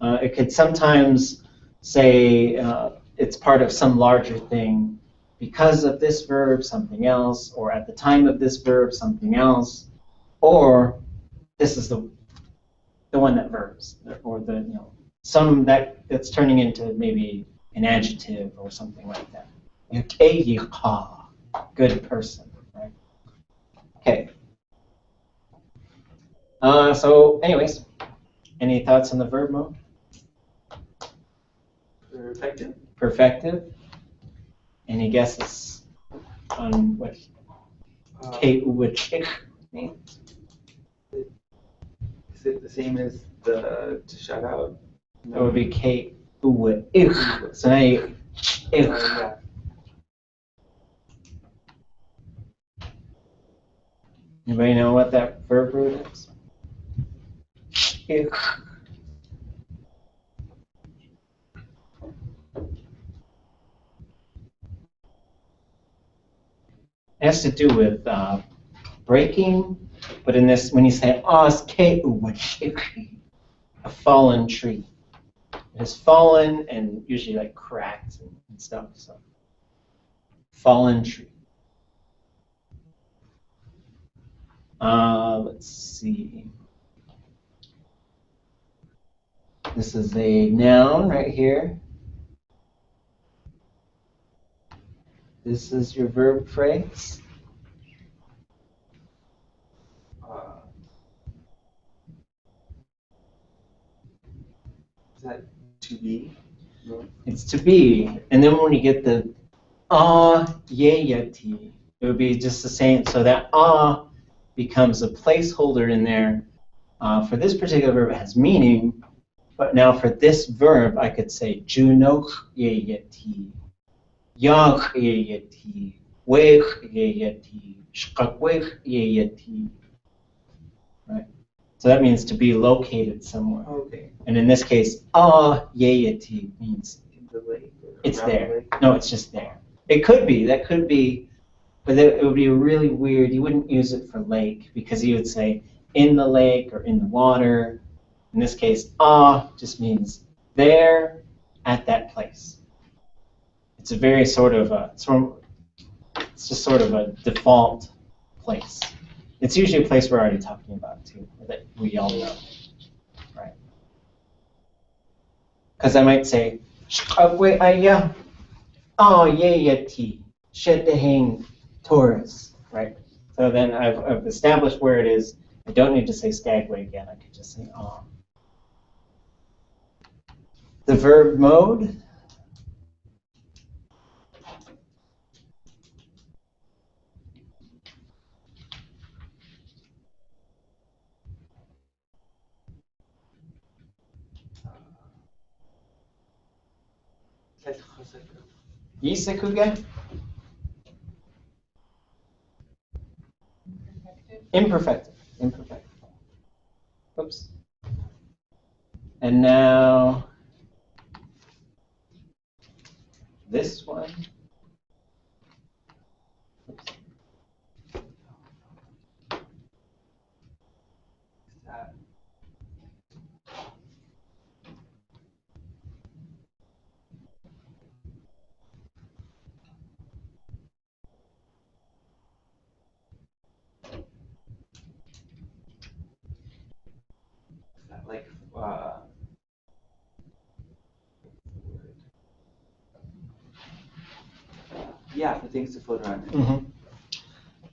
It could sometimes say it's part of some larger thing because of this verb, something else, or at the time of this verb, something else, or this is the one that verbs, or some that's turning into maybe an adjective or something like that. Good person, right? Okay. So anyways, any thoughts on the verb mode? Perfective. Perfective. Any guesses on what Kate would means? Is it the same as the to shout out? That would be Kate would. So now you Yeah. Anybody know what that verb root is? It has to do with breaking, but in this, when you say a fallen tree, it has fallen and usually like cracked and stuff. So fallen tree. Let's see. This is a noun right here. This is your verb phrase. Is that to be? No. It's to be. And then when you get the yéyati, it would be just the same. So that becomes a placeholder in there. For this particular verb, it has meaning. But now for this verb, I could say junok yéyati, yag yéyati, wech yéyati, shkakwech yéyati. Right? So that means to be located somewhere. Okay. And in this case, yéyati means In the lake. it's Around the there. lake. No, it's just there. It could be. That could be. But it would be really weird. You wouldn't use it for lake because you would say in the lake or in the water. In this case, just means there at that place. It's a very sort of it's just sort of a default place. It's usually a place we're already talking about too, that we all know, right? Because I might say, yéyati, shedeheng Taurus, right? So then I've established where it is. I don't need to say skagway again. I could just say The verb mode. Yisekuga? Imperfective. Imperfective. Oops. And now this one. Oops. Like, yeah, for things to float around. Mm-hmm.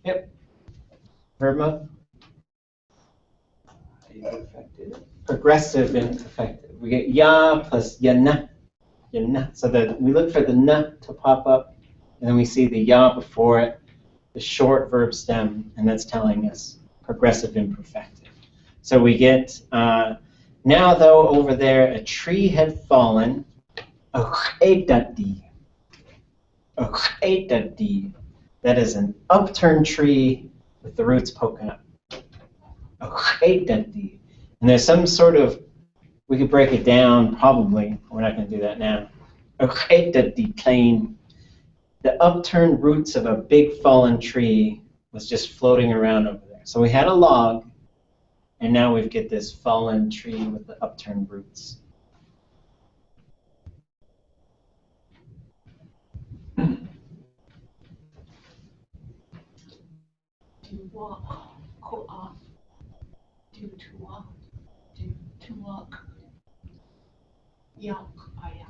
Yep. Verb mode. Imperfective. Progressive imperfective. We get ya plus yana. Yana. So that we look for the na to pop up, and then we see the ya before it, the short verb stem, and that's telling us progressive imperfective. So we get, now though over there a tree had fallen, that is an upturned tree with the roots poking up. And there's some sort of, we could break it down probably, we're not going to do that now. Plain. The upturned roots of a big fallen tree was just floating around over there. So we had a log, and now we get this fallen tree with the upturned roots. To walk, go off, to walk, to walk. Yuck, aya.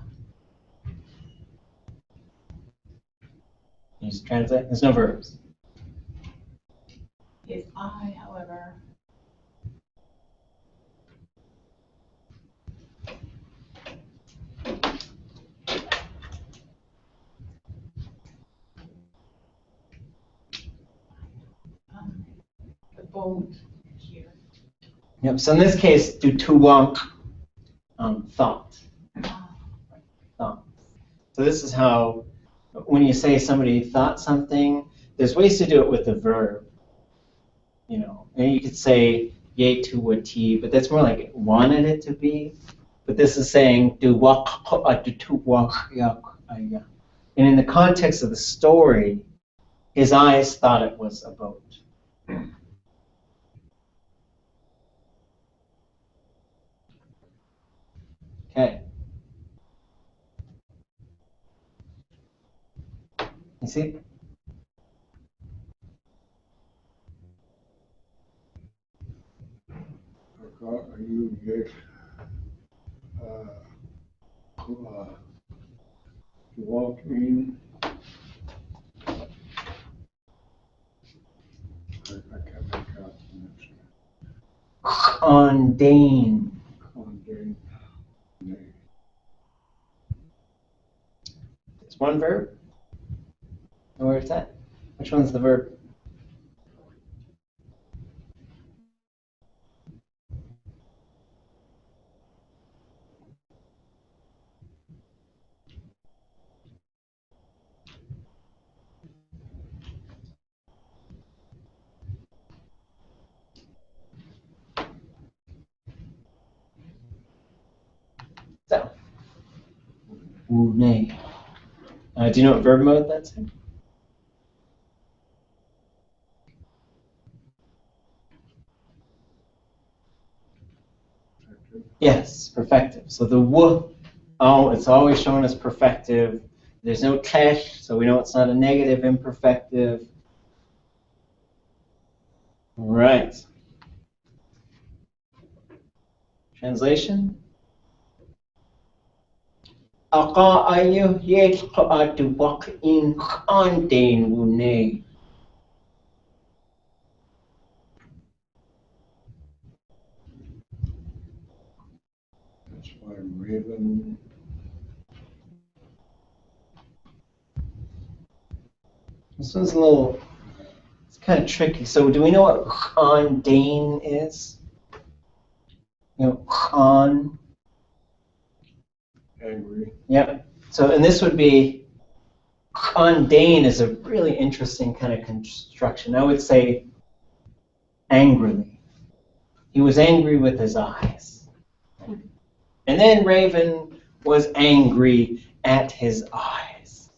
You just translate. There's no verbs. His eye, however, the boat here. Yep. So in this case, do to walk, thought. Thought. So this is how, when you say somebody thought something, there's ways to do it with the verb. You know, and you could say Yéil to wati, but that's more like it wanted it to be. But this is saying do walk to walk. And in the context of the story, his eyes thought it was a boat. Okay. You see? You get to walk in. I can't make out the next Condane. one. It's one verb. And where's that? Which one's the verb? So. Nay. Do you know what verb mode that's in? Yes, perfective. So the w, it's always shown as perfective. There's no tesh, so we know it's not a negative imperfective. Right. Translation? Aqa ayu yetqa to walk in khandane wune. That's why Raven. This one's a little, it's kind of tricky. So do we know what khandane is? You know, khan. Angry. Yep. So, and this would be, khandane is a really interesting kind of construction. I would say angrily. He was angry with his eyes. And then Raven was angry at his eyes.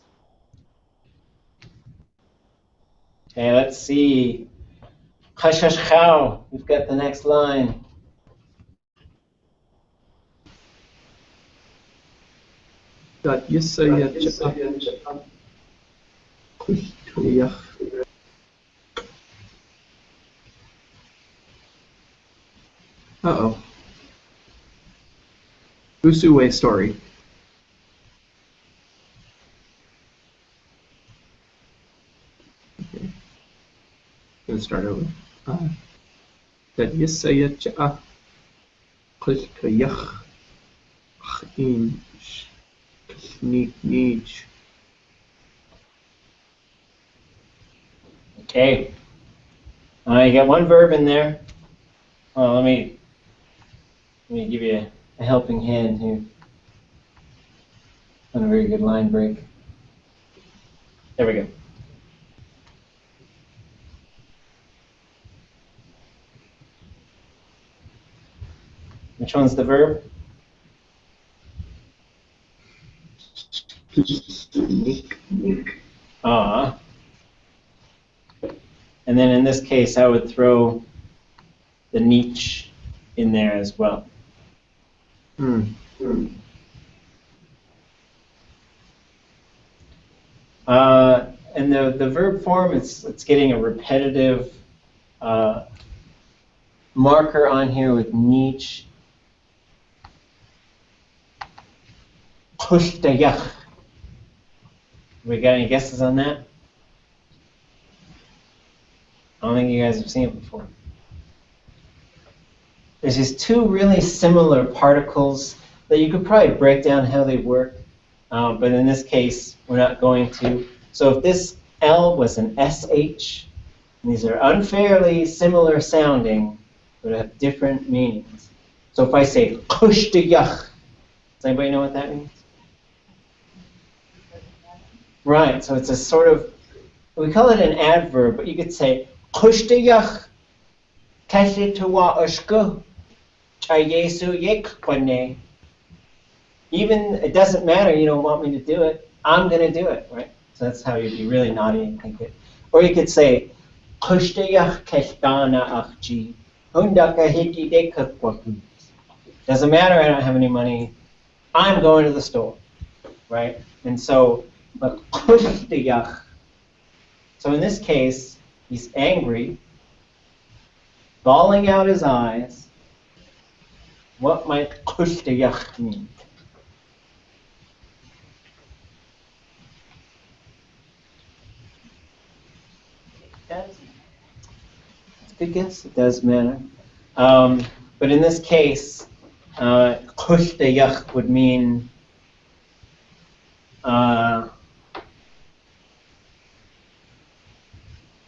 Okay, let's see. Chashashchao, we've got the next line. Dat Yéil. Uh-oh. Usue story. Okay. Gonna start over. Dat Yéil. Kayach. In. Sneak. Okay. You got one verb in there. Well, let me give you a helping hand here. Not a very good line break. There we go. Which one's the verb? And then in this case, I would throw the niche in there as well. And the verb form, it's getting a repetitive marker on here with niche. Kushtayach. We got any guesses on that? I don't think you guys have seen it before. There's these two really similar particles that you could probably break down how they work, but in this case, we're not going to. So if this L was an SH, and these are unfairly similar sounding, but have different meanings. So if I say kushtayach, does anybody know what that means? Right, so it's a sort of, we call it an adverb, but you could say kushtayach kasitawa ushku chayesu yekwane. Even, it doesn't matter, you don't want me to do it, I'm going to do it, right? So that's how you'd be really naughty and think it. Or you could say kushtayach keshtana achji hundaka hiki dekakwaku. Doesn't matter, I don't have any money, I'm going to the store, right? And so, but kushtayach. So in this case, he's angry, bawling out his eyes. What might kushtayach mean? It's a good guess. It does matter. But in this case, kushtayach would mean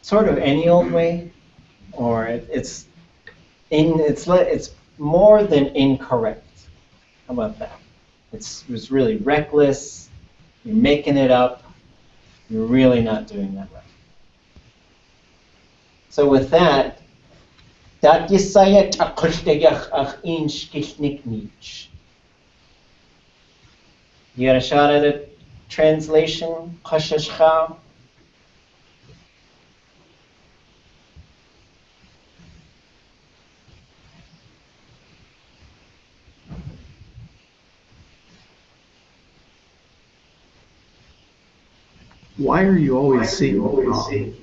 sort of any old way, or it's more than incorrect. How about that? It was really reckless. You're making it up. You're really not doing that right. So with that, dat yisayet akushtayach ach inch kishniknich. You got a shot at a translation? Chashashchao? Why are you always seeing wrong?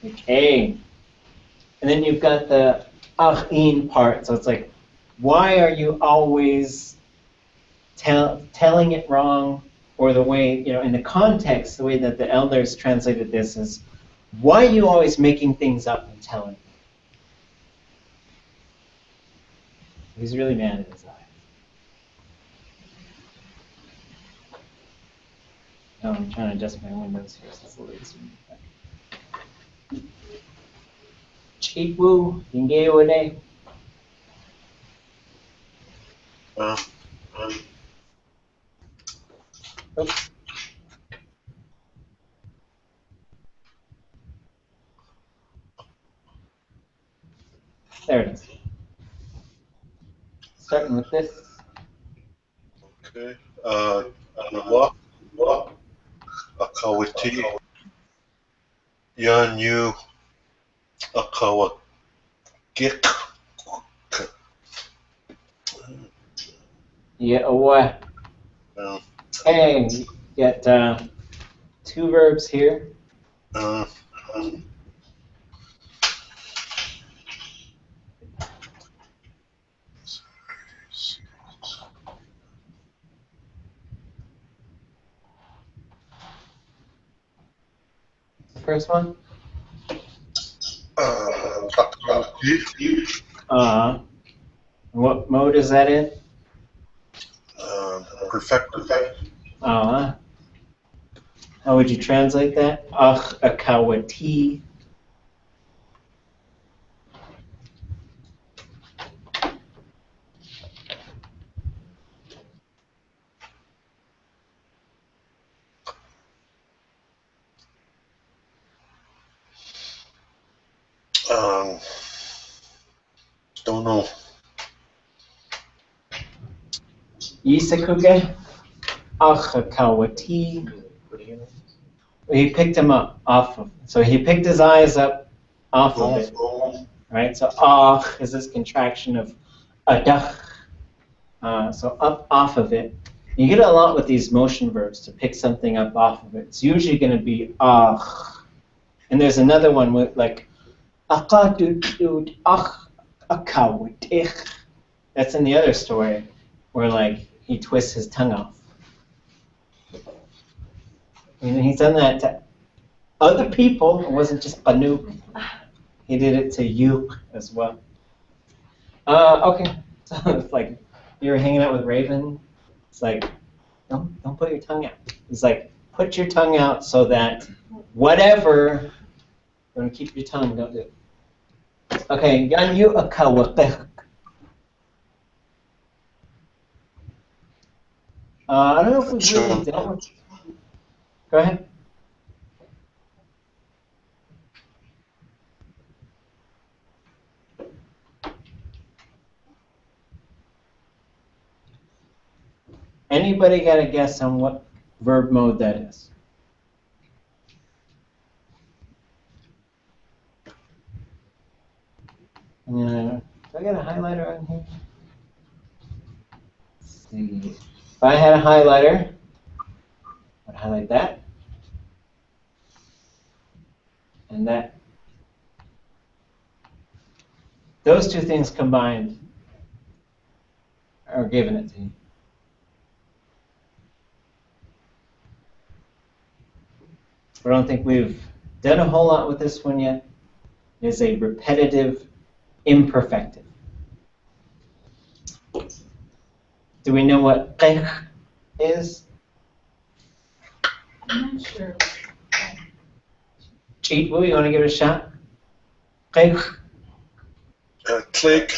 Okay. And then you've got the achin part. So it's like, why are you always telling it wrong? Or the way, in the context, the way that the elders translated this is, why are you always making things up and telling? He's really mad at his eye. Oh, I'm trying to adjust my windows here, so it's a little easier. Chipu, Yingewane. Oops. starting with this. Okay. Akawati. Yanyu. Akawakik. Yeah, what? Hey, you get 2 verbs here. First one? What mode is that in? Perfective. How would you translate that? Akawati. Don't know. Isakuge. Akawati. He picked him up off of. So he picked his eyes up off of it. Right? So is this contraction of adach. So up off of it. You get a lot with these motion verbs to pick something up off of it. It's usually going to be and there's another one with like akadud akawitich. That's in the other story where like he twists his tongue off. And he's done that to other people. It wasn't just Banuk. He did it to you as well. Okay. So it's like you were hanging out with Raven. It's like, don't put your tongue out. It's like, put your tongue out so that whatever, you want to keep your tongue, don't do it. Okay, Ganyu akawakek. I don't know if we've really dealt with. Go ahead. Anybody got a guess on what verb mode that is? Do I got a highlighter on here? Let's see. If I had a highlighter, I'd highlight that and that. Those two things combined are giving it to you. I don't think we've done a whole lot with this one yet. It's a repetitive imperfective. Do we know what qeikh is? I'm not sure. Cheat, Wu, you want to give it a shot? Qeikh. Click.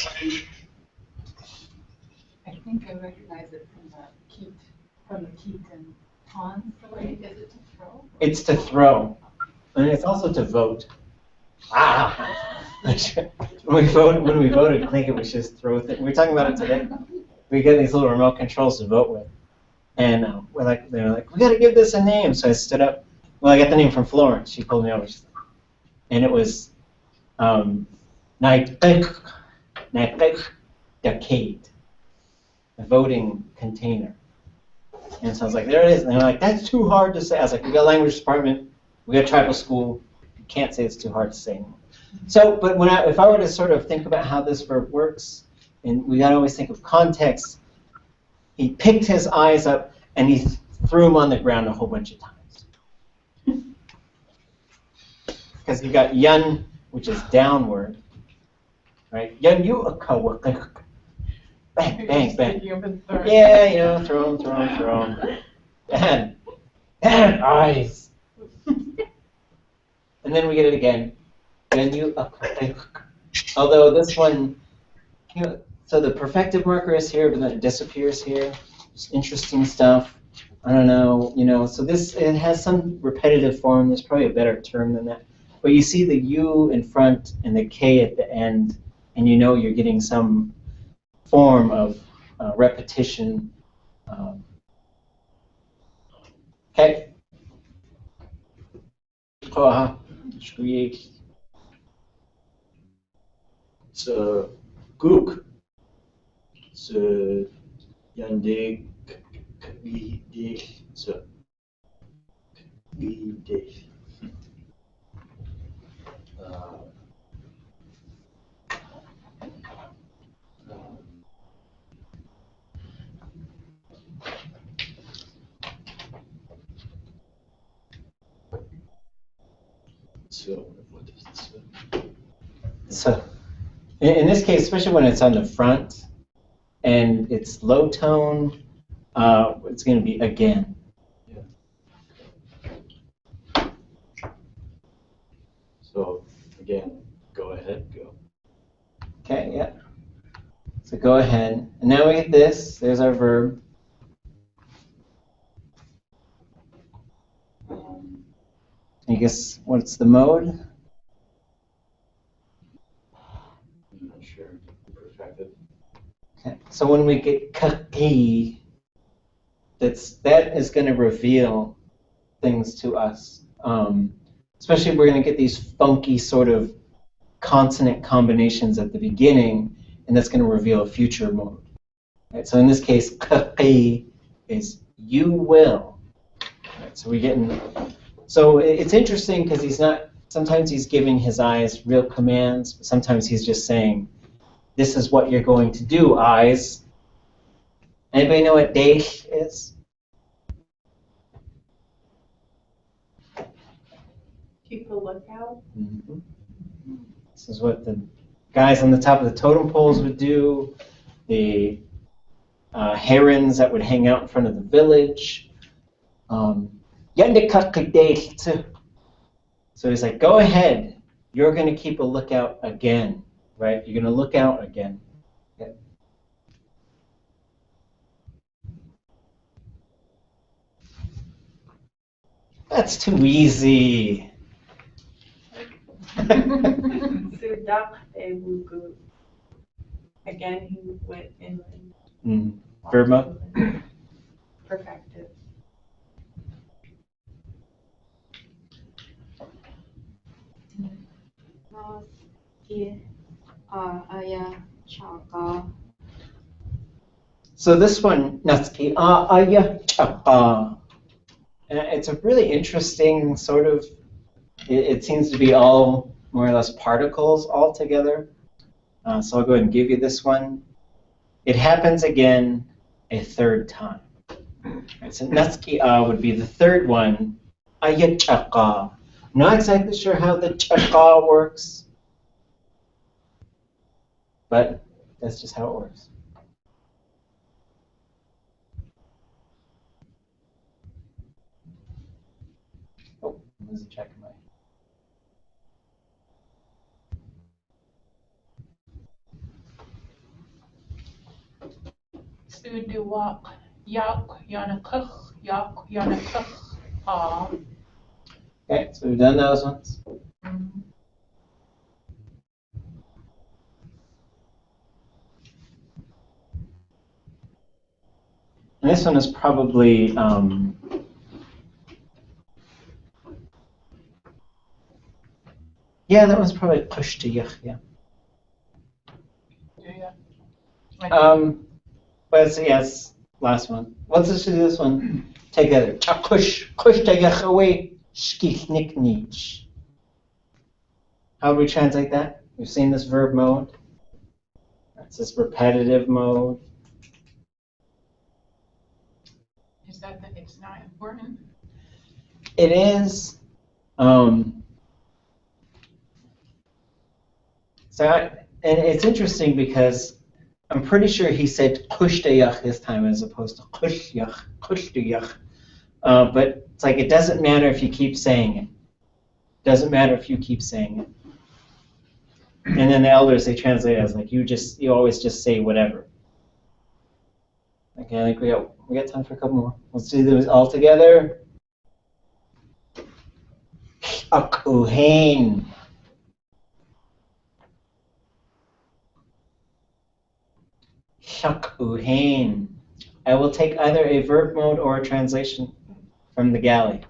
I think I recognize it from the keat and pawns. The way is it to throw? It's to throw, and it's also to vote. When we voted, Tlingit was just throw things. We were talking about it today. We get these little remote controls to vote with, and they're like, we got to give this a name. So I stood up. Well, I got the name from Florence. She pulled me over, and it was Naikik Decade, the voting container. And so I was like, there it is. And they're like, that's too hard to say. I was like, we got a language department, we got tribal school. You can't say it's too hard to say anymore. So, but if I were to sort of think about how this verb works, and we got to always think of context, he picked his eyes up and he threw them on the ground a whole bunch of times. Because you got yun, which is downward, right? Yun yu akawakik. Bang, bang, bang. Yeah, throw them. Bad eyes. And then we get it again. Although this one, so the perfective marker is here, but then it disappears here. It's interesting stuff. I don't know, so it has some repetitive form. There's probably a better term than that. But you see the U in front and the K at the end, and you're getting some form of repetition. Okay. So, cook. So, yande so what is this? So, in this case, especially when it's on the front and it's low tone, it's going to be again. So, again, go ahead, go. Okay, yeah. So go ahead. And now we get this. There's our verb. I guess what's the mode? I'm not sure. Imperfective. Okay. So when we get kaki, that is going to reveal things to us. Especially if we're going to get these funky sort of consonant combinations at the beginning, and that's going to reveal a future mode. Right, so in this case, kaki is you will. Right, so we're getting. So it's interesting because he's not. Sometimes he's giving his eyes real commands, but sometimes he's just saying, "This is what you're going to do, eyes." Anybody know what deish is? Keep a lookout. Mm-hmm. This is what the guys on the top of the totem poles would do. The herons that would hang out in front of the village. So he's like, go ahead. You're going to keep a lookout again, right? You're going to look out again. Okay. That's too easy. Sudak Ebugu. Again, he went inland. Verb mode? Perfective. So this one, Natsuki, aya chaka. It's a really interesting sort of, it seems to be all more or less particles all together. So I'll go ahead and give you this one. It happens again a third time. Right, so Natsuki would be the third one. Aya chaka. Not exactly sure how the chaka works, but that's just how it works. Oh, I'm losing track of my. Suduwak, yak, yanakuk, yak, yanakuk, Okay, so we've done those ones. And this one is probably yeah, that one's probably push to yach, yeah. But it's, yes, last one. Let's just do this one together. Kush to yach away, shkich nik nich. How do we translate that? We've seen this verb mode. It's this repetitive mode. Is that it's not important? It is. And it's interesting because I'm pretty sure he said kushtayach this time as opposed to kushtayach. But it's like it doesn't matter if you keep saying it. Doesn't matter if you keep saying it. And then the elders, they translate it as like you always just say whatever. Okay, I think we got time for a couple more. Let's do those all together. Akuhain. Shak uhain. I will take either a verb mode or a translation from the galley.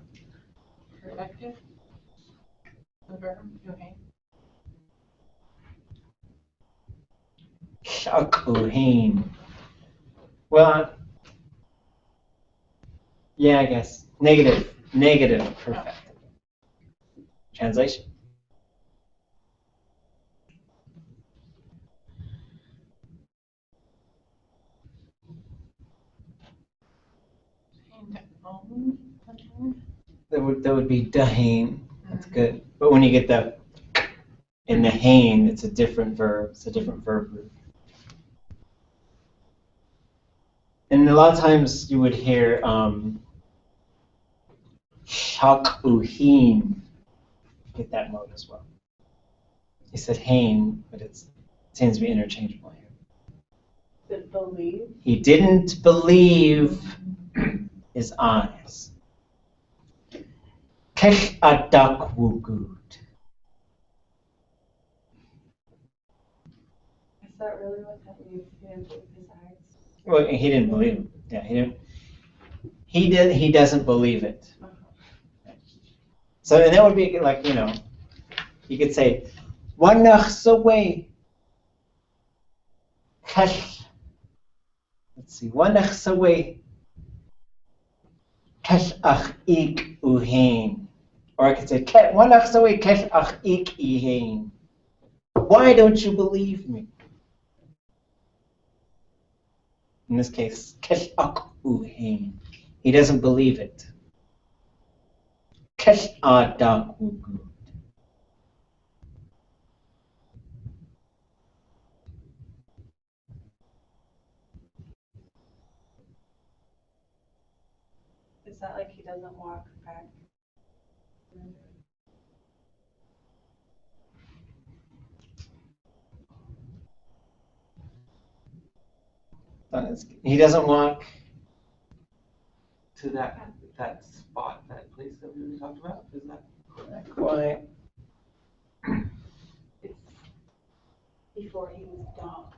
Perfective. The verb, okay. Shak uhain. Well, yeah, I guess. Negative. Perfect. Translation. That would be dahain. That's good. But when you get the in the hain, it's a different verb. It's a different verb group. And a lot of times you would hear shak uhin. Get that mode as well. He said hain, but it seems to be interchangeable here. Did believe? He didn't believe his eyes. Kesh adak wugud. Is that really what that means? He didn't believe his eyes? Well, he didn't believe it. Yeah, he didn't. He doesn't believe it. So, and that would be like, you know, you could say, Wanach saway. Kesh. Let's see. Wanach saway. Kesh ach ik uhain. Or I could say, Wanach saway kesh ach ik ihain. Why don't you believe me? In this case, kesh ach uhain. He doesn't believe it. Kesh adak wugud. Is that like he doesn't walk back? He doesn't walk. To that spot, that place that we talked about, isn't that? Quite. It's before he was dark.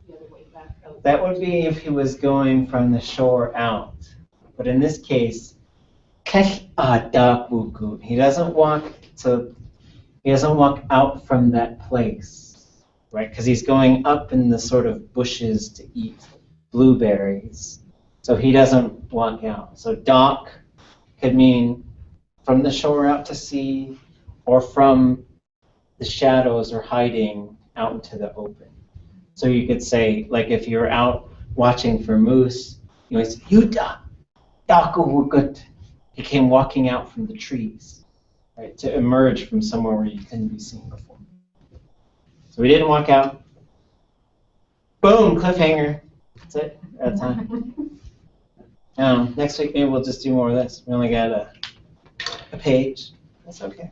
The other way back out. That would be if he was going from the shore out. But in this case, kesh adak wugud. He doesn't walk out from that place, right? Because he's going up in the sort of bushes to eat blueberries. So he doesn't walk out. So dak could mean from the shore out to sea, or from the shadows or hiding out into the open. So you could say, like if you're out watching for moose, you always say, Yuda, Daku. He came walking out from the trees, right, to emerge from somewhere where you couldn't be seen before. So we didn't walk out. Boom, cliffhanger. That's it. That's time. Next week maybe we'll just do more of this. We only got a page. That's okay.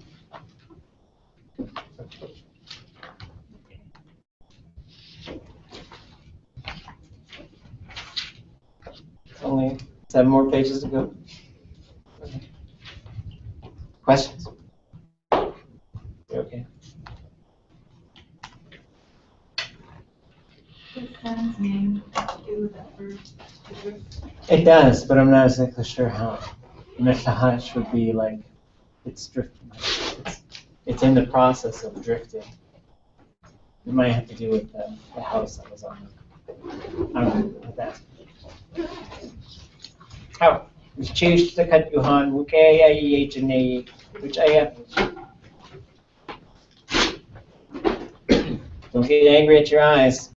It's only 7 more pages to go. Okay. Questions? You okay? What does mean to do with that verb? It does, but I'm not exactly sure how. Meshahash would be like it's drifting. It's in the process of drifting. It might have to do with the house that was on. I don't know what that. How? Choose the cut Yuhan, Wukaya Yajane, which I don't get angry at your eyes.